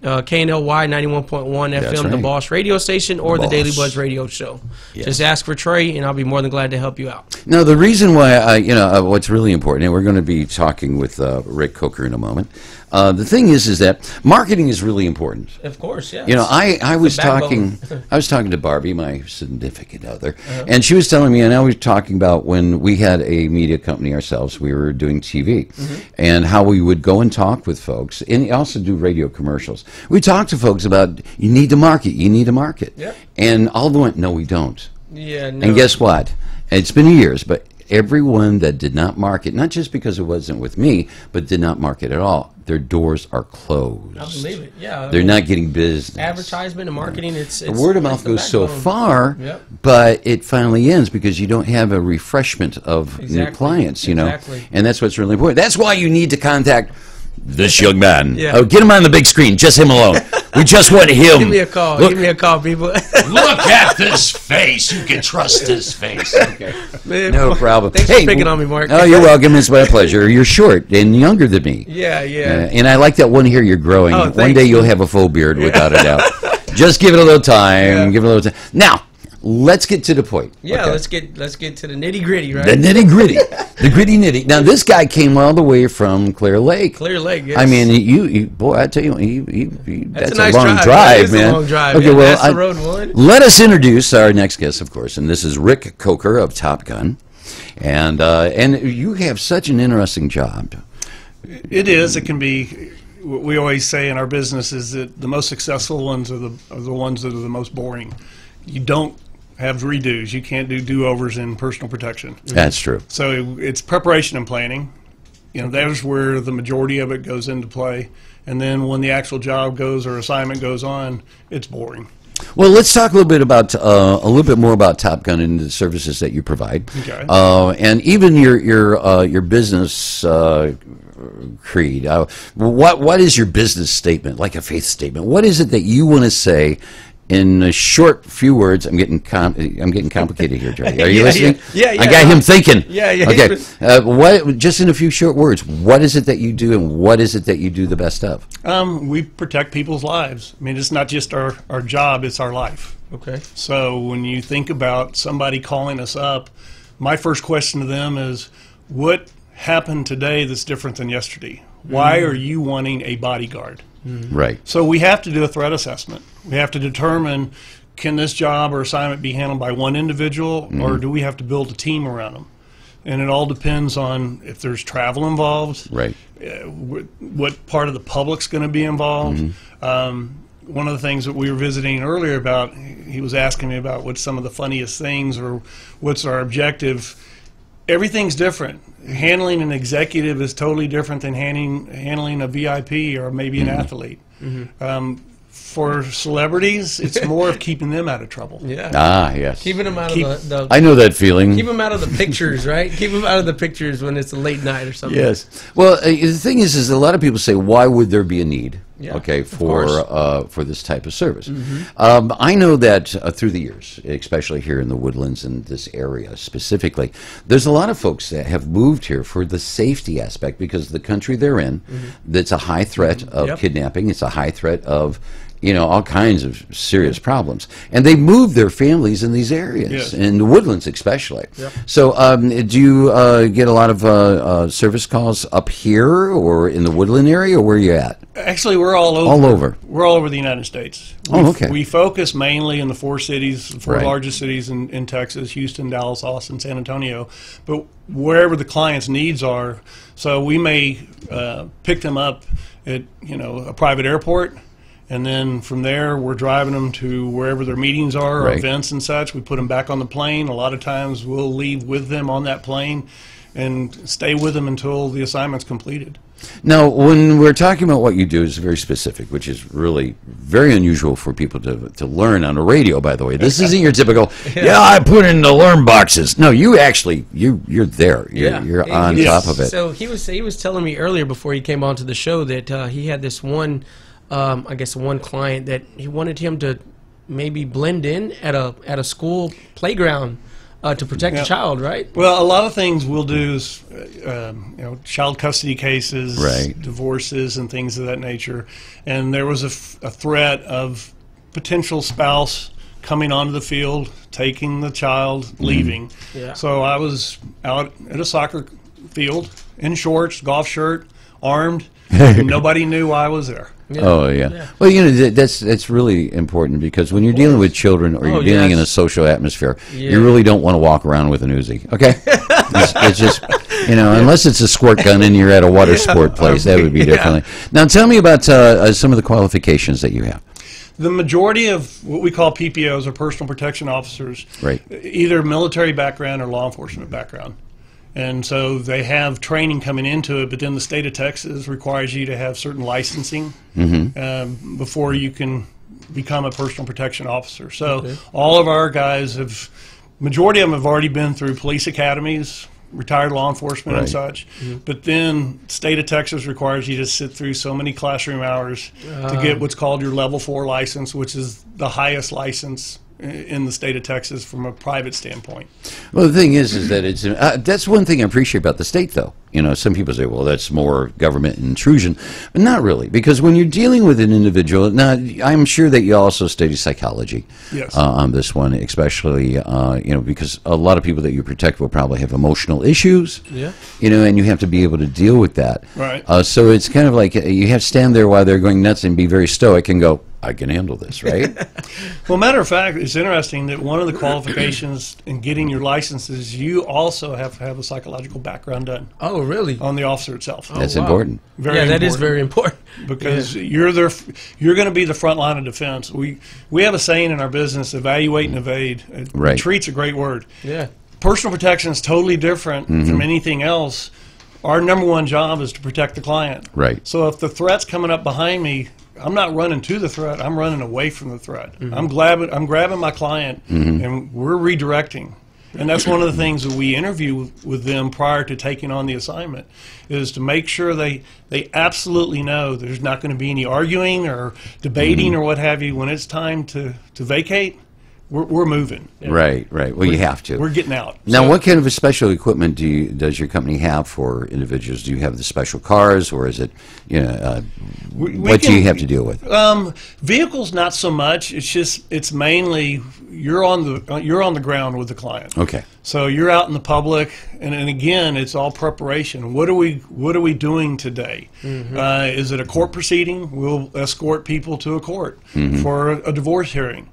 KNLY 91.1 FM, right. the Boss radio station, or the Boss. Daily Buzz radio show. Yes. Just ask for Trey, and I'll be more than glad to help you out. Now, the reason why what's really important, and we're going to be talking with Rick Coker in a moment. The thing is that marketing is really important. Of course, yeah. I was backbone. talking to Barbie, my significant other, and she was telling me, and I was talking about when we had a media company ourselves, we were doing TV, and how we would go and talk with folks, and also do radio commercials. We talked to folks about, you need to market, Yep. and all of them went, no, we don't. Yeah, no. And guess what? It's been years, but everyone that did not market, not just because it wasn't with me, but did not market at all, their doors are closed. I believe it, yeah. They're not getting business. Advertisement and marketing, it's The word of mouth the goes so backbone. far, Yep. but it finally ends because you don't have a refreshment of new Exactly. clients, Exactly. and that's what's really important. That's why you need to contact this young man. Yeah. Oh, get him on the big screen, just him alone. We just want him. Give me a call. Look, Give me a call, people. look at this face. You can trust this face. Okay. Man, No problem. Thanks for picking on me, Mark. Oh, you're welcome. It's my pleasure. You're short and younger than me. Yeah, yeah. And I like that one hair you're growing. Oh, One thanks. day you'll have a full beard, without a doubt. Just give it a little time. Yeah. Give it a little time. Now, let's get to the point. Yeah, okay? let's get to the nitty gritty, right? The nitty gritty. The gritty nitty. Now, this guy came all the way from Clear Lake. Clear Lake. Yes. I mean, you boy, I tell you, that's a a nice long drive. drive, That is a man. long drive. Okay, Yeah, well, that's the road one. let us introduce our next guest, of course, and this is Rick Coker of Top Gun, and you have such an interesting job. It is. It can be. We always say in our business is that the most successful ones are the ones that are the most boring. You don't have redos. You can't do do-overs in personal protection. That's true. So it's preparation and planning. There's where the majority of it goes into play. And then when the actual job goes or assignment goes on, it's boring. Well, let's talk a little bit more about Top Gun and the services that you provide, Okay. And even your business creed. What is your business statement, like a faith statement? What is it that you want to say? In a short few words, I'm getting complicated here, Jerry. Are you listening? Yeah. I got him thinking. Yeah. Okay. What? Just in a few short words, what is it that you do, and what is it that you do the best of? We protect people's lives. I mean, it's not just our job, it's our life. Okay. So when you think about somebody calling us up, my first question to them is, what happened today that's different than yesterday? Why are you wanting a bodyguard? Right. So we have to do a threat assessment. We have to determine, can this job or assignment be handled by one individual, or do we have to build a team around them? And it all depends on if there's travel involved, Right. What part of the public's going to be involved. One of the things that we were visiting earlier about, he was asking me about what's some of the funniest things or what's our objective. Everything's different. Handling an executive is totally different than handling a VIP or maybe an athlete. For celebrities, it's more of keeping them out of trouble. Yeah. Ah, yes. Keeping them out of the I know that feeling. keep them out of the pictures, right? Keep them out of the pictures when it's a late night or something. Yes. Well, the thing is a lot of people say, why would there be a need? Yeah, okay, of for this type of service. I know that through the years, especially here in the Woodlands and this area specifically, there's a lot of folks that have moved here for the safety aspect because the country they're in, that's a high threat of Yep. kidnapping. It's a high threat of all kinds of serious problems. And they move their families in these areas, Yes. in the Woodlands especially. Yep. So do you get a lot of service calls up here or in the Woodland area, or where are you at? Actually, we're all over. All over. We're all over the United States. Oh, okay. We focus mainly in the four Right. largest cities in Texas: Houston, Dallas, Austin, San Antonio. But wherever the client's needs are, so we may pick them up at a private airport. And then from there, we're driving them to wherever their meetings are or Right. events and such. We put them back on the plane. A lot of times we'll leave with them on that plane and stay with them until the assignment's completed. Now, when we're talking about what you do, is very specific, which is really very unusual for people to learn on a radio, by the way. This isn't your typical, I put in the alarm boxes. No, you actually, you're there. You're on He top was- of it. So he was telling me earlier before he came onto the show that he had this one I guess one client that he wanted him to maybe blend in at a school playground to protect the child, right? Well, a lot of things we'll do is, child custody cases, Right. divorces, and things of that nature. And there was a threat of potential spouse coming onto the field, taking the child, leaving. Yeah. So I was out at a soccer field in shorts, golf shirt, armed. And nobody knew I was there. Yeah. Oh yeah. Well, that's really important because when you're dealing with children or you're dealing in a social atmosphere, you really don't want to walk around with an Uzi. Okay, it's just unless it's a squirt gun and you're at a water sport place, that would be differently. Now, tell me about some of the qualifications that you have. The majority of what we call PPOs or personal protection officers, Right. either military background or law enforcement background. And so they have training coming into it, but then the state of Texas requires you to have certain licensing before you can become a personal protection officer. So all of our guys majority of them have already been through police academies, retired law enforcement and such. But then state of Texas requires you to sit through so many classroom hours to get what's called your level 4 license, which is the highest license in the state of Texas from a private standpoint. Well, the thing is that it's that's one thing I appreciate about the state, though. Some people say, well, that's more government intrusion, but not really, because when you're dealing with an individual, now I'm sure that you also study psychology on this one, especially because a lot of people that you protect will probably have emotional issues, and you have to be able to deal with that. Right. So it's kind of like you have to stand there while they're going nuts and be very stoic and go, I can handle this, right? Well, matter of fact, it's interesting that one of the qualifications in getting your licenses, you also have to have a psychological background done. Oh, really? On the officer itself. That's important. Very that important. is very important. Because you're there, you're going to be the front line of defense. We have a saying in our business: evaluate and evade. Retreat's a great word. Yeah. Personal protection is totally different from anything else. Our number one job is to protect the client. Right. So if the threat's coming up behind me, I'm not running to the threat. I'm running away from the threat. I'm grabbing my client, and we're redirecting. And that's one of the things that we interview with them prior to taking on the assignment, is to make sure they absolutely know there's not going to be any arguing or debating or what have you. When it's time to vacate, we're moving. Right. Well, you have to. We're getting out. Now, what kind of special equipment does your company have for individuals? Do you have the special cars, or is it, what do you have to deal with? Vehicles, not so much. It's mainly you're on the ground with the client. Okay. So you're out in the public, and again, it's all preparation. What are we doing today? Is it a court proceeding? We'll escort people to a court for a divorce hearing.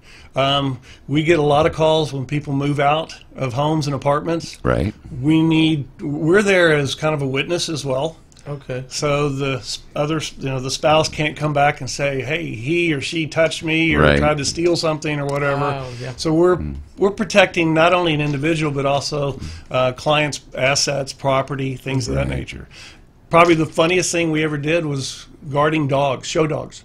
We get a lot of calls when people move out of homes and apartments. Right. We're there as kind of a witness as well. Okay. So the spouse can't come back and say, hey, he or she touched me or tried to steal something or whatever. Wow, yeah. So we're protecting not only an individual but also clients' assets, property, things of that nature. Probably the funniest thing we ever did was guarding dogs, show dogs.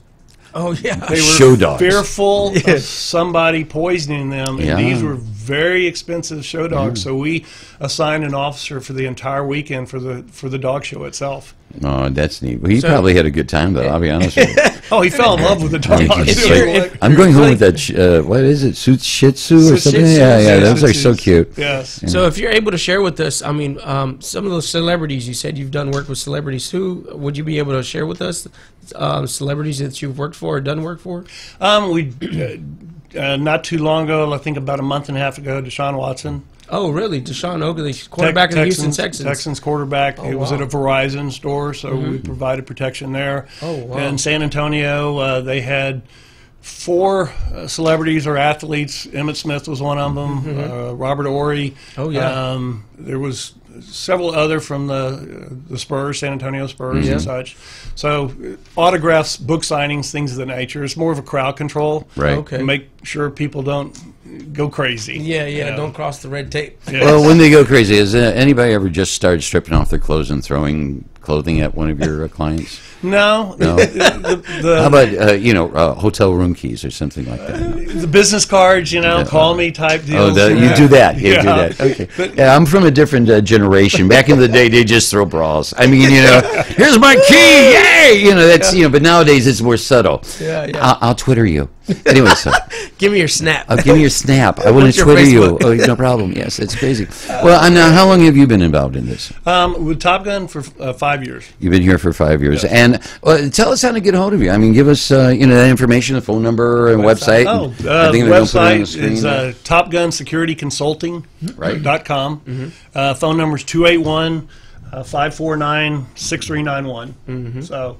Oh, yeah. They were Show dogs. fearful of somebody poisoning them, and Yeah. these were very expensive show dogs. So we assigned an officer for the entire weekend for the dog show itself. Oh, that's neat. Well, he probably had a good time, though. I'll be honest with you. Oh, he fell in love with the dog. It's like, I'm going home with that. What is it? Shih Tzu or something? Yeah. Those are so cute. Yes. So if you're able to share with us, I mean, some of those celebrities, you said you've done work with celebrities. Who would you be able to share with us? Celebrities that you've worked for or done work for? We not too long ago, I think about a month and a half ago, Deshaun Watson. Oh, really? Deshaun Oakley, quarterback of the Houston Texans. Texans quarterback. Oh, it was at a Verizon store, so we provided protection there. Oh, wow. In San Antonio, they had 4 celebrities or athletes. Emmett Smith was one of them. Robert Ory. Oh, yeah. There was several other from the Spurs, San Antonio Spurs and such. So autographs, book signings, things of that nature. It's more of a crowd control. Right. Okay. Make sure people don't go crazy. Yeah, you know. don't cross the red tape. Yes. Well, when they go crazy, has anybody ever just started stripping off their clothes and throwing clothing at one of your clients? No. No. How about hotel room keys or something like that? The business cards, call me type deals. You do that. You do that. Okay. I'm from a different generation. Back in the day, they just throw bras. I mean, here's my key, yay! That's but nowadays it's more subtle. Yeah. I'll Twitter you. Anyway, so give me your snap. Give me your snap. I want to Twitter you. Oh, no problem. Yes, it's crazy. Well, now, how long have you been involved in this? With Top Gun for 5 years. You've been here for 5 years, yes. And tell us how to get a hold of you. I mean, give us that information, the phone number and website. The website is topgunsecurityconsulting.com. Phone number is 281-549-6391. So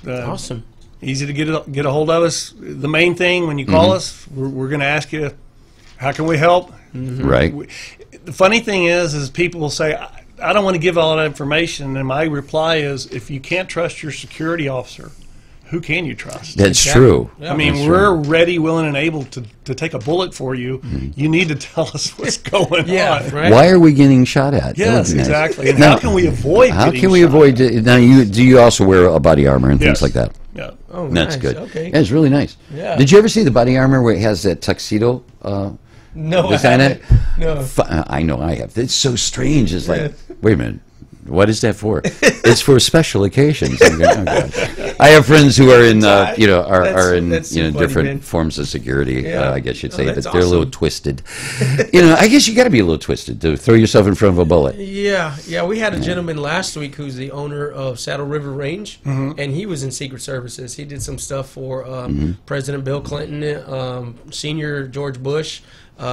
awesome. Easy to get a hold of us. The main thing when you call us, we're going to ask you, how can we help? Right. The funny thing is people will say, I don't want to give all that information, and my reply is, if you can't trust your security officer, who can you trust? That's true. Yeah. I mean, we're ready, willing, and able to take a bullet for you. You need to tell us what's going on. Right. Why are we getting shot at? Yes, exactly. And how can we avoid How getting can we shot avoid at? Now, do you also wear a body armor and things like that? Yeah. Oh, that's nice. good. Okay. Yeah, it's really nice. Yeah. Did you ever see the body armor where it has that tuxedo No, design I it? No. I know I have. It's so strange. It's like, wait a minute. What is that for? It's for special occasions. I'm going, oh God. I have friends who are in, are in different forms of security. I guess you'd say, but they're a little twisted. I guess you got to be a little twisted to throw yourself in front of a bullet. Yeah. We had a gentleman last week who's the owner of Saddle River Range, and he was in Secret Services. He did some stuff for President Bill Clinton, Senior George Bush.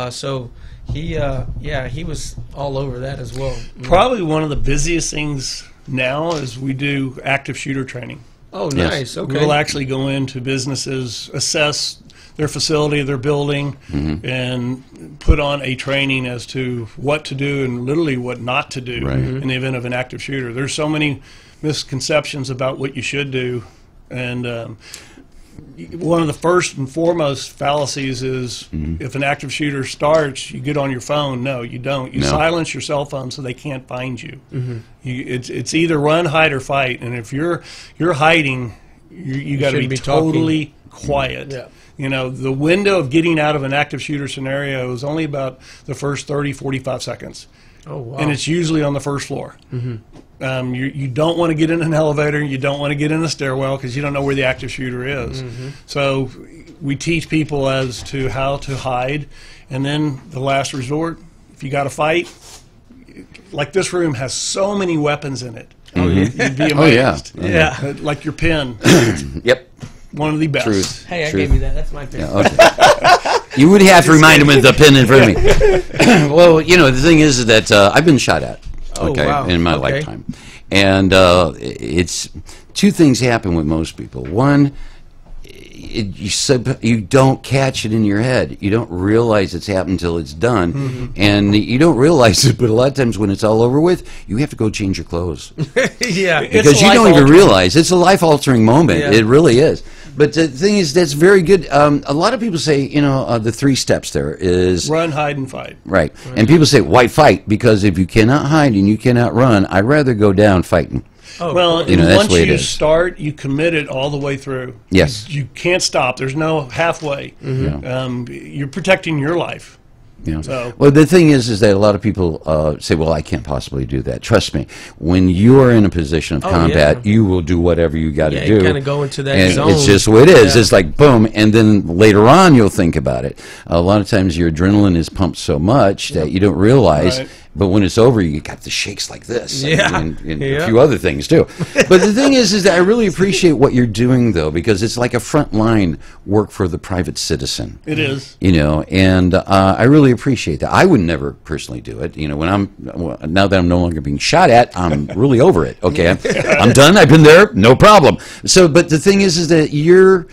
So he was all over that as well. Probably one of the busiest things now is we do active shooter training. Oh, nice. Okay. We'll actually go into businesses, assess their facility, their building, and put on a training as to what to do and literally what not to do in the event of an active shooter. There's so many misconceptions about what you should do, and one of the first and foremost fallacies is if an active shooter starts, you get on your phone. No, you don't. You silence your cell phone so they can't find you. It's either run, hide, or fight. And if you're hiding, you got to be totally quiet. The window of getting out of an active shooter scenario is only about the first 30, 45 seconds. Oh, wow. And it's usually on the first floor. You don't want to get in an elevator. You don't want to get in a stairwell because you don't know where the active shooter is. So we teach people as to how to hide. And then the last resort, if you got to fight, like this room has so many weapons in it. You'd be amazed. Like your pen. Yep. One of the best. Truth. Hey, I gave you that. That's my pen. Okay. You would have to remind him with the pen in front of me. Well, the thing is that I've been shot at. In my lifetime. And it's two things happen with most people. One, you don't catch it in your head. You don't realize it's happened until it's done. And you don't realize it, but a lot of times when it's all over with, you have to go change your clothes. Because you don't even realize. It's a life-altering moment. It really is. But the thing is, that's very good. A lot of people say, the 3 steps there is... Run, hide, and fight. Right. And people say, why fight? Because if you cannot hide and you cannot run, I'd rather go down fighting. Well, once you start, you commit it all the way through. Yes. You can't stop. There's no halfway. You're protecting your life. So. Well, the thing is that a lot of people say, well, I can't possibly do that. Trust me, when you are in a position of combat, you will do whatever you got to do. You kind of go into that and zone. It's just what it is. It's like, boom, and then later on you'll think about it. A lot of times your adrenaline is pumped so much that you don't realize. But when it's over, you got the shakes like this, and a few other things too. But the thing is that I really appreciate what you're doing, though, because it's like a frontline work for the private citizen. It is, and I really appreciate that. I would never personally do it. Now that I'm no longer being shot at, I'm really over it. Okay, I'm done. I've been there, no problem. So, but the thing is that your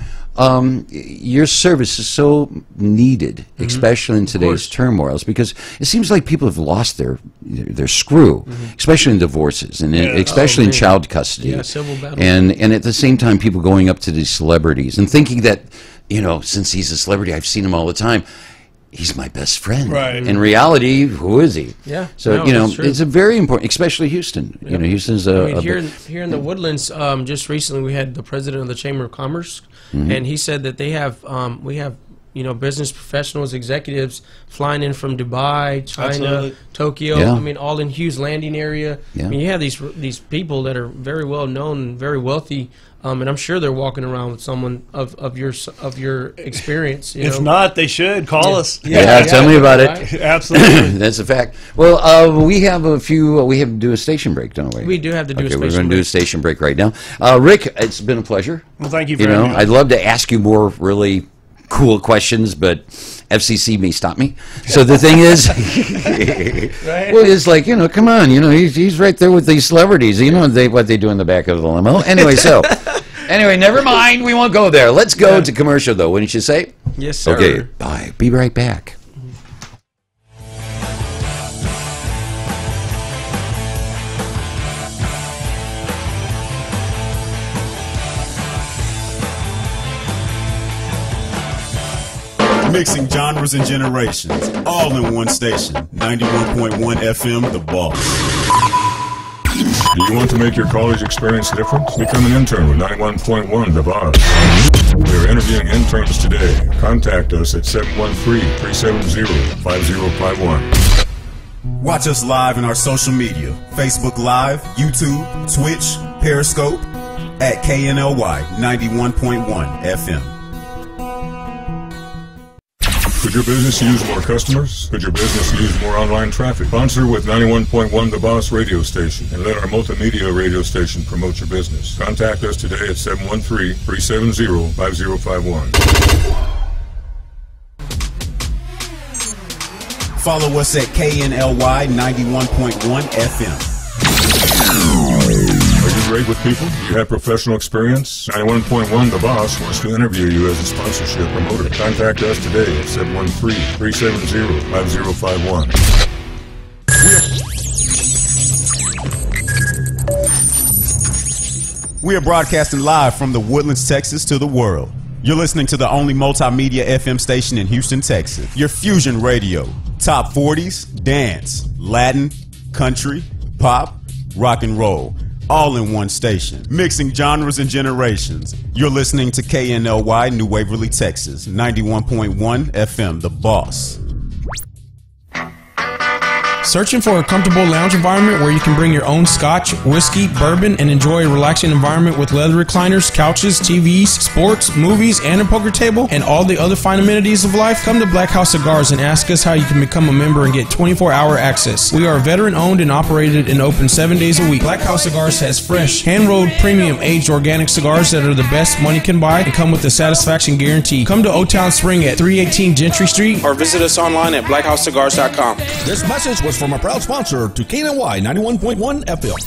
service is so needed, especially in today's turmoils, because it seems like people have lost their screw, especially in divorces and especially in child custody. Civil battle. And at the same time, people going up to these celebrities and thinking that, since he's a celebrity, I've seen him all the time. he's my best friend. Right. In reality, who is he? Yeah. So, No, you know, that's true. it's a very important, especially Houston. You know, Houston's I mean, a here in the Woodlands, just recently we had the president of the Chamber of Commerce, Mm-hmm. and he said that they have we have business professionals, executives flying in from Dubai, China, Absolutely. Tokyo. Yeah. I mean, all in Hughes Landing area. Yeah. I mean, you have these people that are very well known, and very wealthy, and I'm sure they're walking around with someone of your experience. You If know? not, they should call us. Yeah, tell me about it. Right? Absolutely. That's a fact. Well, we have a few. We have to do a station break, don't we? We do have to do a Okay, station we're going to do a break. station break right now. Rick, it's been a pleasure. Well, thank you for You know, having me. I'd love to ask you more really cool questions, but FCC may stop me. So the thing is, well, it's like, you know, come on, you know, he's right there with these celebrities. You know what they do in the back of the limo. Anyway, so anyway, never mind. We won't go there. Let's go to commercial, though. Wouldn't you say? Yes, sir. Okay, bye. Be right back. Mixing genres and generations, all in one station. 91.1 FM, The Boss. Do you want to make your college experience different? Become an intern with 91.1 The Boss. We are interviewing interns today. Contact us at 713-370-5051. Watch us live in our social media, Facebook Live, YouTube, Twitch, Periscope, at KNLY 91.1 FM. Could your business use more customers? Could your business use more online traffic? Sponsor with 91.1 The Boss radio station and let our multimedia radio station promote your business. Contact us today at 713-370-5051. Follow us at KNLY 91.1 FM. Are you great with people? Do you have professional experience? 91.1 The Boss wants to interview you as a sponsorship promoter. Contact us today at 713-370-5051. We are broadcasting live from the Woodlands, Texas to the world. You're listening to the only multimedia FM station in Houston, Texas. Your Fusion Radio. Top 40s, dance, Latin, country, pop, rock and roll. All in one station. Mixing genres and generations. You're listening to KNLY New Waverly, Texas. 91.1 FM, The Boss. Searching for a comfortable lounge environment where you can bring your own scotch, whiskey, bourbon, and enjoy a relaxing environment with leather recliners, couches, TVs, sports, movies, and a poker table, and all the other fine amenities of life? Come to Black House Cigars and ask us how you can become a member and get 24-hour access. We are veteran-owned and operated and open 7 days a week. Black House Cigars has fresh, hand-rolled, premium, aged organic cigars that are the best money can buy and come with the satisfaction guarantee. Come to O-Town Spring at 318 Gentry Street or visit us online at blackhousecigars.com. This message was from a proud sponsor to KNLY 91.1 FM.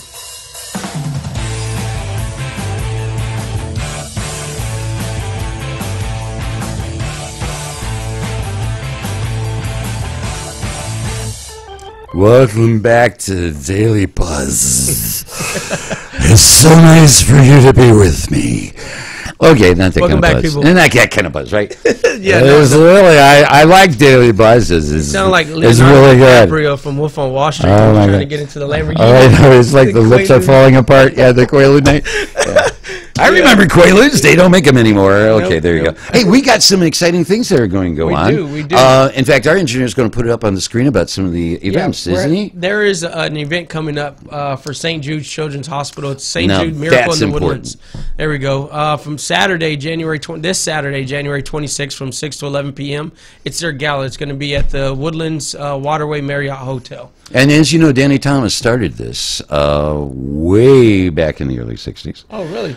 Welcome back to Daily Buzz. It's so nice for you to be with me. Okay, not that Welcome kind back, of buzz. people. And not that kind of buzz, right? Yeah, It's really, I like Daily Buzz. It's sound like it's Leonardo really good. DiCaprio from Wolf on Wall Street Oh, my trying God. to get into the Lamborghini. Oh, I know, it's like the lips are Quaalude. falling apart. Yeah, the Quaalude night. Yeah. I remember Quaaludes. They don't make them anymore. Okay, Nope, there you nope. go. Hey, we got some exciting things that are going to go We on. do, we do. In fact, our engineer is going to put it up on the screen about some of the events, isn't he? There is an event coming up for St. Jude's Children's Hospital. It's St. Now, Jude Miracle that's in the important. Woodlands. There we go. From Saturday, this Saturday, January 26th, from 6 to 11 p.m. It's their gala. It's going to be at the Woodlands Waterway Marriott Hotel. And as you know, Danny Thomas started this way back in the early 60s. Oh, really?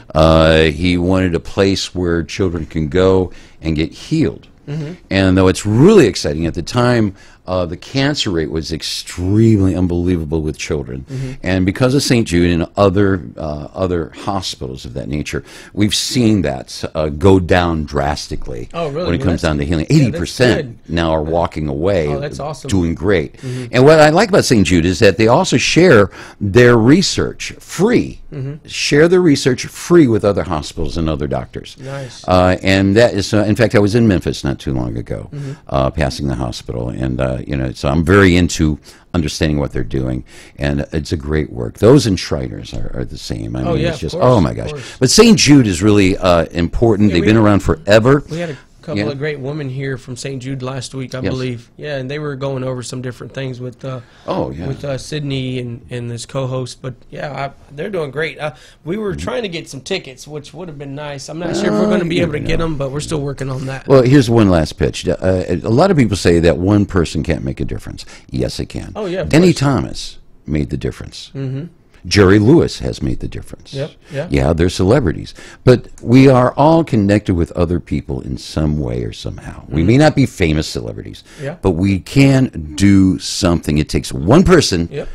He wanted a place where children can go and get healed. Mm-hmm. And though it's really exciting, at the time, the cancer rate was extremely unbelievable with children. And because of St. Jude and other hospitals of that nature, we've seen that go down drastically. Oh, really? When it Well, comes down to healing. yeah, 80% now are walking away, that's awesome. doing great. And what I like about St. Jude is that they also share their research free. Share their research free with other hospitals and other doctors. Nice. And that is, in fact, I was in Memphis not too long ago, passing the hospital, and so I'm very into understanding what they're doing, and it's a great work. Those in Shriners are the same. I mean, yeah, it's just of course, oh my of gosh. course. But St. Jude is really important. They've been around forever. We had a couple of great women here from St. Jude last week, I believe. Yeah, and they were going over some different things with with Sydney and this co-host. But yeah, they're doing great. We were trying to get some tickets, which would have been nice. I'm not sure if we're going to be able to get them, but we're still working on that. Well, here's one last pitch. A lot of people say that one person can't make a difference. Yes, it can. Oh, yeah, of Denny course. Thomas made the difference. Jerry Lewis has made the difference. Yeah, they're celebrities. But we are all connected with other people in some way or somehow. We may not be famous celebrities, but we can do something. It takes one person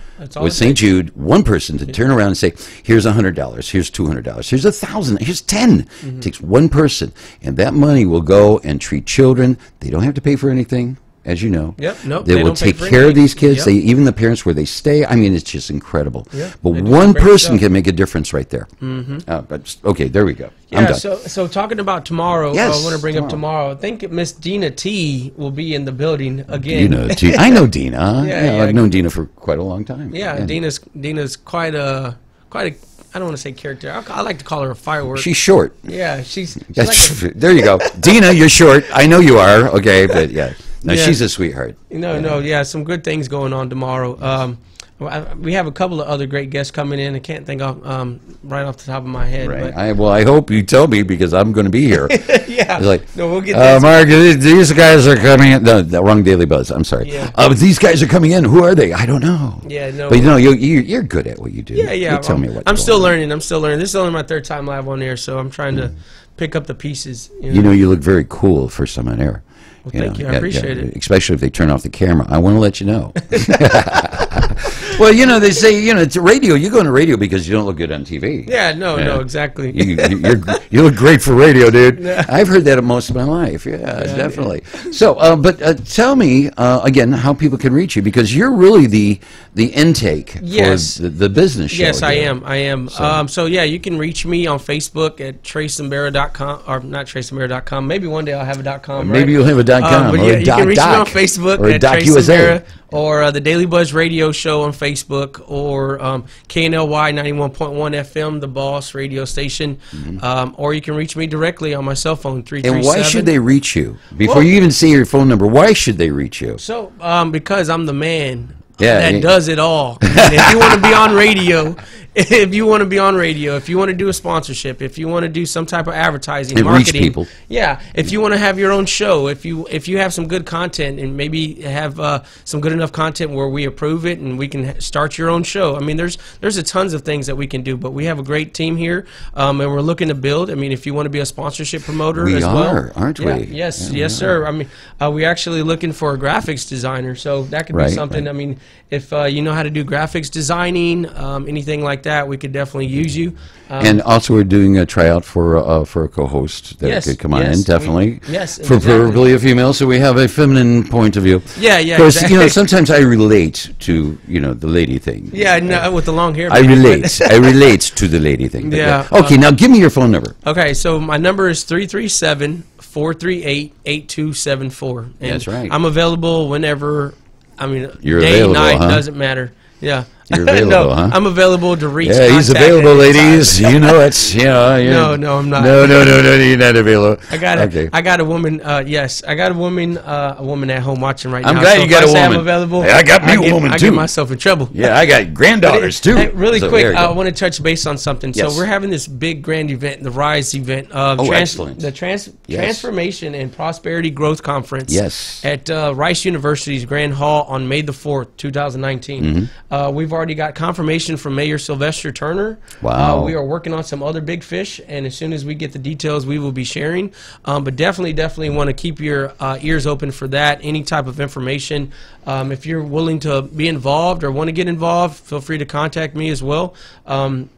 with St. Jude, one person to turn around and say, here's $100, here's $200, here's $1,000, here's 10. It takes one person. And that money will go and treat children. They don't have to pay for anything. As you know, they will take care of these kids. They, even the parents where they stay. I mean, it's just incredible. But one person can make a difference right there. Okay, there we go. I'm done. So talking about tomorrow, I want to bring up tomorrow. I think Miss Dina T will be in the building again. I know Dina. I've known Dina for quite a long time. Yeah, Dina's quite a. I don't want to say character. I like to call her a firework. She's short. Yeah, she's there you go. Dina, you're short. I know you are. Okay, but yeah. No, she's a sweetheart. Some good things going on tomorrow. We have a couple of other great guests coming in. I can't think of right off the top of my head. Right. But I hope you tell me because I'm going to be here. It's like, we'll get this. Mark, these guys are coming in. No, the wrong Daily Buzz. I'm sorry. But these guys are coming in. Who are they? I don't know. Yeah, no. But you're good at what you do. Yeah. You tell me what. I'm still learning. This is only my third time live on air, so I'm trying to pick up the pieces. You look very cool first time on air. Well, thank you. I appreciate it. Especially if they turn off the camera. I want to let you know. Well, they say, it's radio. You go into radio because you don't look good on TV. Yeah, no, exactly. You look great for radio, dude. I've heard that most of my life. Yeah, definitely. So, but tell me, again, how people can reach you because you're really the intake for the business show. Yes, I am. So, you can reach me on Facebook at TraceandBarra.com, or not TraceandBarra.com. Maybe one day I'll have a .com. Maybe you'll have a .com. But or you can reach me on Facebook or at Trace and Barra, or the Daily Buzz Radio Show on Facebook, or KNLY 91.1 FM, the Boss radio station, or you can reach me directly on my cell phone, 337. And why should they reach you? Before you even say your phone number, why should they reach you? So, because I'm the man that does it all. And if you want to be on radio, if you want to do a sponsorship, if you want to do some type of advertising, and marketing, reach people. If you want to have your own show, if you have some good content and maybe have some good enough content where we approve it and we can start your own show. I mean, there's a tons of things that we can do, but we have a great team here, and we're looking to build. I mean, if you want to be a sponsorship promoter as well, aren't we? Yes, sir. I mean, we're actually looking for a graphics designer, so that could be something. I mean, if you know how to do graphics designing, anything like that, we could definitely use you. And also, we're doing a tryout for a co-host that could come on in, definitely. Preferably a female, so we have a feminine point of view. Yeah, Because sometimes I relate to the lady thing. Yeah, no, with the long hair. I relate to the lady thing. Okay, now give me your phone number. Okay, so my number is 337-438-8274. That's right. I'm available whenever. I mean, you're day, available, night, doesn't matter. Yeah. You're available, huh? I'm available to reach. Yeah, he's available, ladies. You know it. No, I'm not. No, you're not available. I got a woman. Yes, I got a woman at home watching right now. I'm glad so you got a woman. I'm available. Hey, I got me a woman too. I get myself in trouble. Yeah, I got granddaughters too. Hey, really quick, I want to touch base on something. Yes. So we're having this big grand event, the Rise event, excellent. The Transformation and Prosperity Growth Conference. Yes. At Rice University's Grand Hall on May the 4th, 2019. We've already got confirmation from Mayor Sylvester Turner. Wow. We are working on some other big fish, and as soon as we get the details, we will be sharing. But definitely want to keep your ears open for that. Any type of information. If you're willing to be involved or want to get involved, feel free to contact me as well,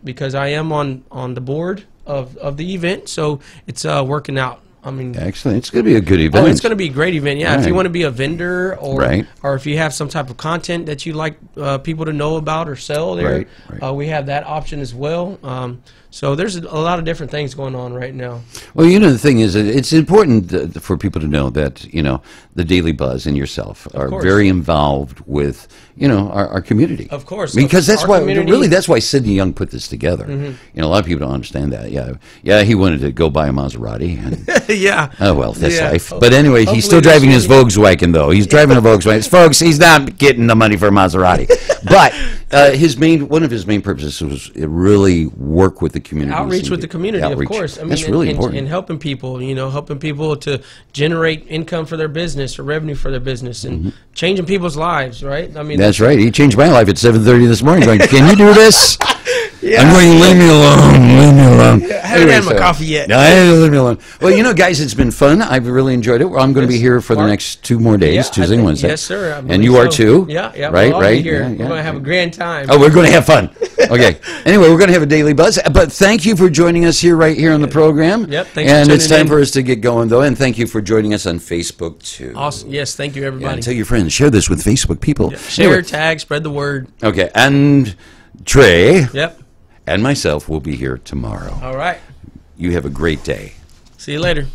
because I am on the board of the event, so it's working out. I mean, excellent. It's going to be a good event. Oh, it's going to be a great event. Yeah, Right. if you want to be a vendor Right. or if you have some type of content that you like people to know about or sell there, Right. We have that option as well. So there's a lot of different things going on right now. Well, the thing is, it's important for people to know that, the Daily Buzz and yourself are course. very involved with, our community. Of course. Because that's Our why, community- really, that's why Sidney Young put this together. A lot of people don't understand that. Yeah, he wanted to go buy a Maserati. And, Yeah. oh, well, that's Yeah. life. But anyway, Hopefully he's still this driving year his he can- Volkswagen, though. He's driving a Volkswagen. Folks, he's not getting the money for a Maserati. But one of his main purposes was to really work with the community. Outreach with the community, Outreach. of course. I mean, That's really important. And helping people, helping people to generate income for their business or revenue for their business and changing people's lives, right? I mean, That's right. He changed my life at 7:30 this morning. Going, can you do this? Yeah. I'm going, leave me alone. Leave me alone. I haven't had my coffee yet. No, leave me alone. Well, guys, it's been fun. I've really enjoyed it. Well, I'm going to be here for the Mark? next 2 more days, Yeah, Tuesday I and think- Wednesday. Yes, sir. I And believe you are so. too? Yeah. Right, We'll all be here. Yeah, We're going to have a grand time. Oh, we're going to have fun. Okay. Anyway, we're going to have a daily buzz. But thank you for joining us right here on the program. Yep, thanks for And it's tuning time in. for us to get going, though. And thank you for joining us on Facebook, too. Awesome. Yes, thank you, Yeah, everybody. and tell your friends. Share this with Facebook people. Share, Anyway, tag, spread the word. okay. And Trey Yep. and myself will be here tomorrow. All right. You have a great day. See you later.